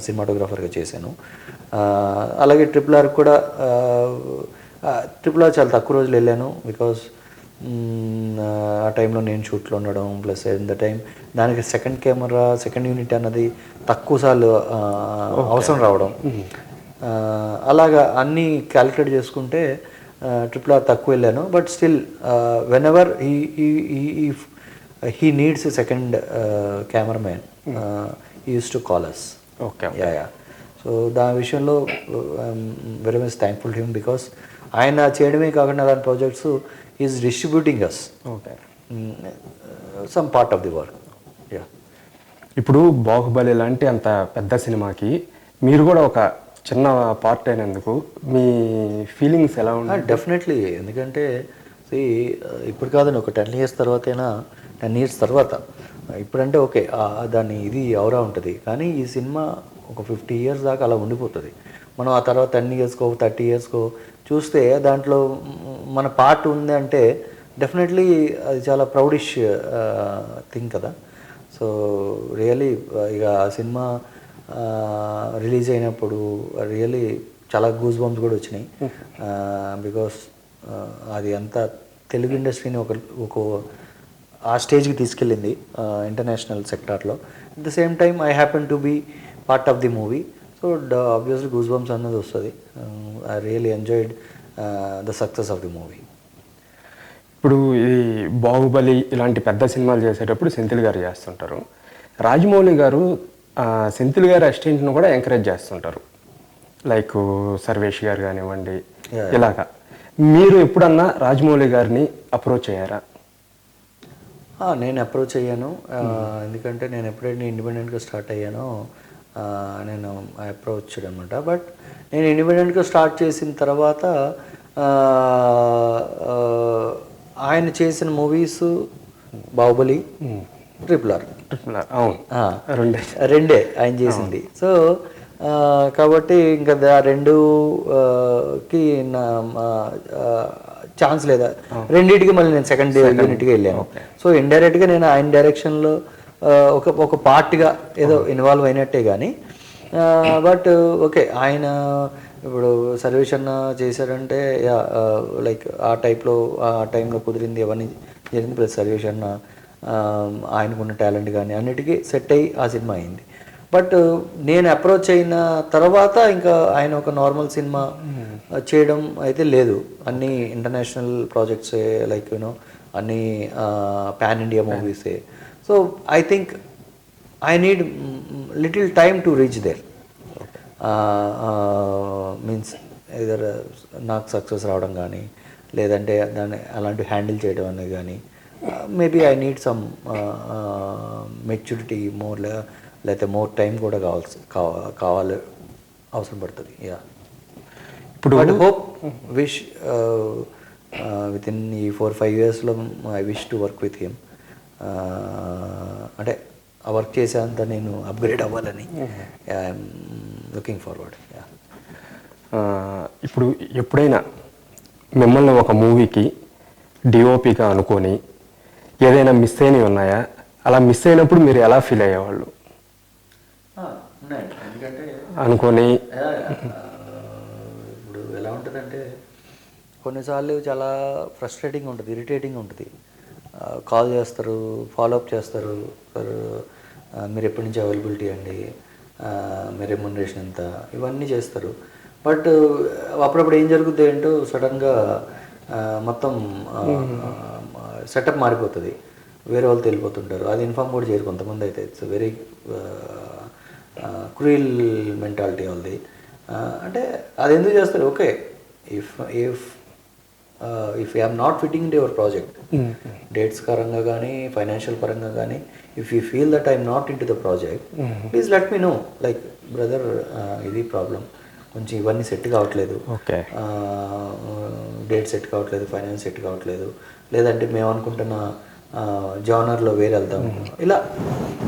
సినిమాటోగ్రాఫర్గా చేశాను. అలాగే RRR కూడా RRR చాలా తక్కువ రోజులు వెళ్ళాను, బికాస్ ఆ టైంలో నేను షూట్లో ఉండడం ప్లస్ ఇన్ ద టైం దానికి సెకండ్ యూనిట్ అన్నది తక్కువ సార్లు అవసరం రావడం, అలాగా అన్నీ క్యాలిక్యులేట్ చేసుకుంటే RRR తక్కువ వెళ్ళాను. But still when ever he needs a second cameraman he use to call us. Yeah, so దాని విషయంలో very much thankful to him, because ఆయన చేయడమే కాకుండా అలాంటి projects is distributing us some part of the work. Yeah, ఇప్పుడు బాహుబలి లాంటి అంత పెద్ద సినిమాకి మీరు కూడా ఒక చిన్న పార్ట్ అయినందుకు మీ ఫీలింగ్స్ ఎలా ఉన్నాయి? డెఫినెట్లీ, ఎందుకంటే ఇప్పుడు కాదండి ఒక 10 years తర్వాత ఇప్పుడంటే ఓకే దాన్ని ఇది ఎవరా ఉంటుంది, కానీ ఈ సినిమా ఒక 50 years దాకా అలా ఉండిపోతుంది. మనం ఆ తర్వాత 10 yearsకో 30 yearsకో చూస్తే దాంట్లో మన పార్ట్ ఉంది అంటే డెఫినెట్లీ అది చాలా ప్రౌడిష్ థింగ్ కదా. సో రియలీ ఇక ఆ సినిమా రిలీజ్ అయినప్పుడు రియలీ చాలా గూస్ బంప్స్ కూడా వచ్చినాయి, బికాస్ అది అంతా తెలుగు ఇండస్ట్రీని ఒక ఆ స్టేజ్కి తీసుకెళ్ళింది ఇంటర్నేషనల్ సెక్టార్లో. At the same time I happen to be part of the movie, so obviously goose bumps అన్నది వస్తుంది. I really enjoyed the success of the movie. ఇప్పుడు ఈ బాహుబలి ఇలాంటి పెద్ద సినిమాలు చేసేటప్పుడు సెంథిల్ గారు చేస్తుంటారు, రాజమౌళి గారు సెంథిల్ గారి అసిస్టెంట్ను కూడా ఎంకరేజ్ చేస్తుంటారు, లైక్ సర్వేష్ గారు కానివ్వండి. ఇలాగా మీరు ఎప్పుడన్నా రాజమౌళి గారిని అప్రోచ్ అయ్యారా? నేను అప్రోచ్ అయ్యాను, ఎందుకంటే నేను ఎప్పుడైతే ఇండిపెండెంట్గా స్టార్ట్ అయ్యానో నేను అప్రోచ్ అనమాట. బట్ నేను ఇండిపెండెంట్గా స్టార్ట్ చేసిన తర్వాత ఆయన చేసిన మూవీస్ బాహుబలి, RRR రెండే ఆయన చేసింది. సో కాబట్టి ఇంకా రెండుకి ఛాన్స్ లేదా, రెండింటికి మళ్ళీ నేను సెకండ్ యూనిట్గా వెళ్ళాను. సో ఇండైరెక్ట్గా నేను ఆయన డైరెక్షన్లో ఒక పార్ట్గా ఏదో ఇన్వాల్వ్ అయినట్టే కానీ, బట్ ఓకే ఆయన ఇప్పుడు సర్వేష్ అన్న చేశారంటే లైక్ ఆ టైంలో కుదిరింది అవన్నీ జరిగింది. ప్లస్ సర్వేష్ అన్న ఆయనకున్న టాలెంట్ కానీ అన్నిటికీ సెట్ అయ్యి ఆ సినిమా అయింది. బట్ నేను అప్రోచ్ అయిన తర్వాత ఇంకా ఆయన ఒక నార్మల్ సినిమా చేయడం అయితే లేదు, అన్నీ ఇంటర్నేషనల్ ప్రాజెక్ట్స్ లైక్ అన్ని పాన్ ఇండియా మూవీసే. So I think I need little time to reach there. Means either నాకు సక్సెస్ రావడం కానీ, లేదంటే దాన్ని అలాంటి హ్యాండిల్ చేయడం అనేది కానీ, maybe I need some maturity more, లేకపోతే మోర్ టైం కూడా కావాలి అవసరం పడుతుంది. యా, ఇప్పుడు హోప్ విష్ విత్ ఇన్ ఈ 4-5 yearsలో I wish to work with him. అంటే ఆ వర్క్ చేసేంత నేను అప్గ్రేడ్ అవ్వాలని ఐఎమ్ లుకింగ్ ఫార్వర్డ్. ఇప్పుడు ఎప్పుడైనా మిమ్మల్ని ఒక మూవీకి డిఓపిగా అనుకొని ఏదైనా మిస్ అయినవి ఉన్నాయా? అలా మిస్ అయినప్పుడు మీరు ఎలా ఫీల్ అయ్యేవాళ్ళు? ఎందుకంటే అనుకొని ఇప్పుడు ఎలా ఉంటుందంటే కొన్నిసార్లు చాలా ఫ్రస్ట్రేటింగ్ ఉంటుంది, ఇరిటేటింగ్ ఉంటుంది. కాల్ చేస్తారు, ఫాలోఅప్ చేస్తారు, సార్ మీరు ఎప్పటి నుంచి అవైలబిలిటీ అండి, మీ రెమ్యునరేషన్ ఎంత, ఇవన్నీ చేస్తారు. బట్ అప్పుడప్పుడు ఏం జరుగుతుంది ఏంటో సడన్గా మొత్తం సెటప్ మారిపోతుంది, వేరే వాళ్ళతో వెళ్ళిపోతుంటారు. అది ఇన్ఫామ్ కూడా చేయరు కొంతమంది అయితే. ఇట్స్ వెరీ క్రూయల్ మెంటాలిటీ వాళ్ళది. అంటే అది ఎందుకు చేస్తారు? Okay, if I'm not fitting in your project, dates పరంగా కానీ ఫైనాన్షియల్ పరంగా కానీ, if you feel that I'm not in to the project, please let me know. Like brother, ఇది ప్రాబ్లం, కొంచెం ఇవన్నీ సెట్ కావట్లేదు, డేట్ సెట్ కావట్లేదు, ఫైనాన్స్ సెట్ కావట్లేదు, లేదంటే మేము అనుకుంటున్న జానర్లో వేరే వెళ్తాం, ఇలా,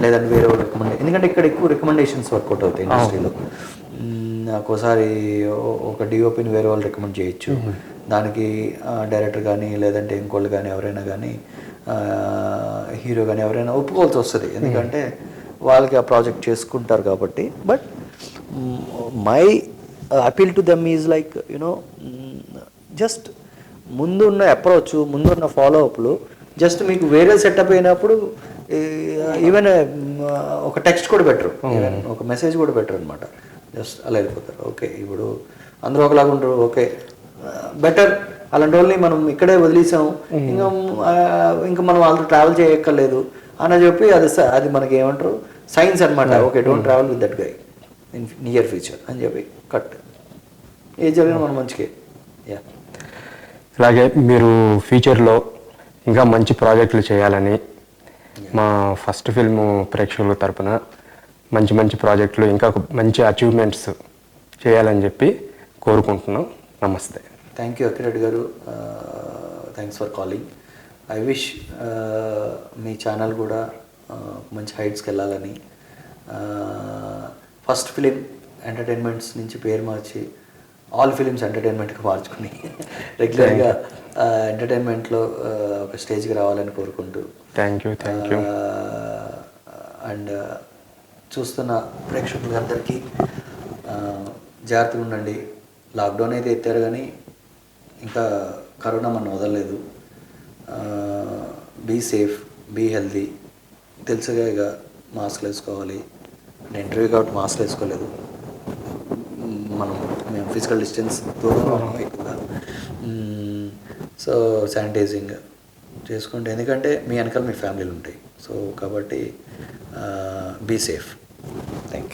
లేదంటే వేరే వాళ్ళు రికమెండేషన్. ఎందుకంటే ఇక్కడ ఎక్కువ రికమెండేషన్స్ వర్కౌట్ అవుతాయి ఇండస్ట్రీలో. ఒక్కోసారి ఒక డిఓపిని వేరే వాళ్ళు రికమెండ్ చేయొచ్చు, దానికి డైరెక్టర్ కానీ లేదంటే ఇంకోళ్ళు కానీ ఎవరైనా కానీ హీరో కానీ ఎవరైనా ఒప్పుకోవాల్సి వస్తుంది, ఎందుకంటే వాళ్ళకి ఆ ప్రాజెక్ట్ చేసుకుంటారు కాబట్టి. But my appeal to them is like you know, just ముందున్న అప్రోచ్, ముందున్న ఫాలోఅప్లు, జస్ట్ మీకు వేరే సెటప్ అయినప్పుడు ఈవెన్ ఒక టెక్స్ట్ కూడా బెటర్, ఈవెన్ ఒక మెసేజ్ కూడా బెటర్ అనమాట. జస్ట్ అలా వెళ్ళిపోతారు. ఓకే, ఇప్పుడు అందరూ ఒకలాగా ఉంటారు, ఓకే బెటర్. అలాంటి వాళ్ళని మనం ఇక్కడే వదిలేసాం, ఇంకా మనం వాళ్ళతో ట్రావెల్ చేయక్కర్లేదు అని చెప్పి అది మనకి ఏమంటారు, సైన్స్ అనమాట. Okay, don't travel with that guy in near future అని చెప్పి కట్. ఏ జరిగినా మనం మంచిగా. యా, అలాగే మీరు ఫ్యూచర్లో ఇంకా మంచి ప్రాజెక్టులు చేయాలని మా ఫస్ట్ ఫిల్మ్ ప్రేక్షకుల తరపున మంచి మంచి ప్రాజెక్టులు, ఇంకా మంచి అచీవ్మెంట్స్ చేయాలని చెప్పి కోరుకుంటున్నాం. నమస్తే. థ్యాంక్ యూ అక్కిరెడ్డి గారు, thanks for calling. I wish me channel కూడా మంచి హైట్స్కి వెళ్ళాలని, ఫస్ట్ ఫిలిం ఎంటర్టైన్మెంట్స్ నుంచి పేరు మార్చి ఆల్ ఫిలిమ్స్ ఎంటర్టైన్మెంట్కి మార్చుకుని రెగ్యులర్గా ఎంటర్టైన్మెంట్లో ఒక స్టేజ్కి రావాలని కోరుకుంటూ, థ్యాంక్ యూ. అండ్ చూస్తున్న ప్రేక్షకులందరికీ జాగ్రత్తగా ఉండండి. లాక్డౌన్ అయితే ఎత్తారు కానీ ఇంకా కరోనా మనం వదలలేదు. Be safe, be healthy. తెలుసుగా ఇక మాస్క్లు వేసుకోవాలి. నేను ఇంటర్వ్యూ కాబట్టి మాస్క్ వేసుకోలేదు, మేము ఫిజికల్ డిస్టెన్స్ దూరం ఎక్కువగా. సో శానిటైజింగ్ చేసుకోండి, ఎందుకంటే మీ వెనకాల మీ ఫ్యామిలీలు ఉంటాయి. సో కాబట్టి బీ సేఫ్.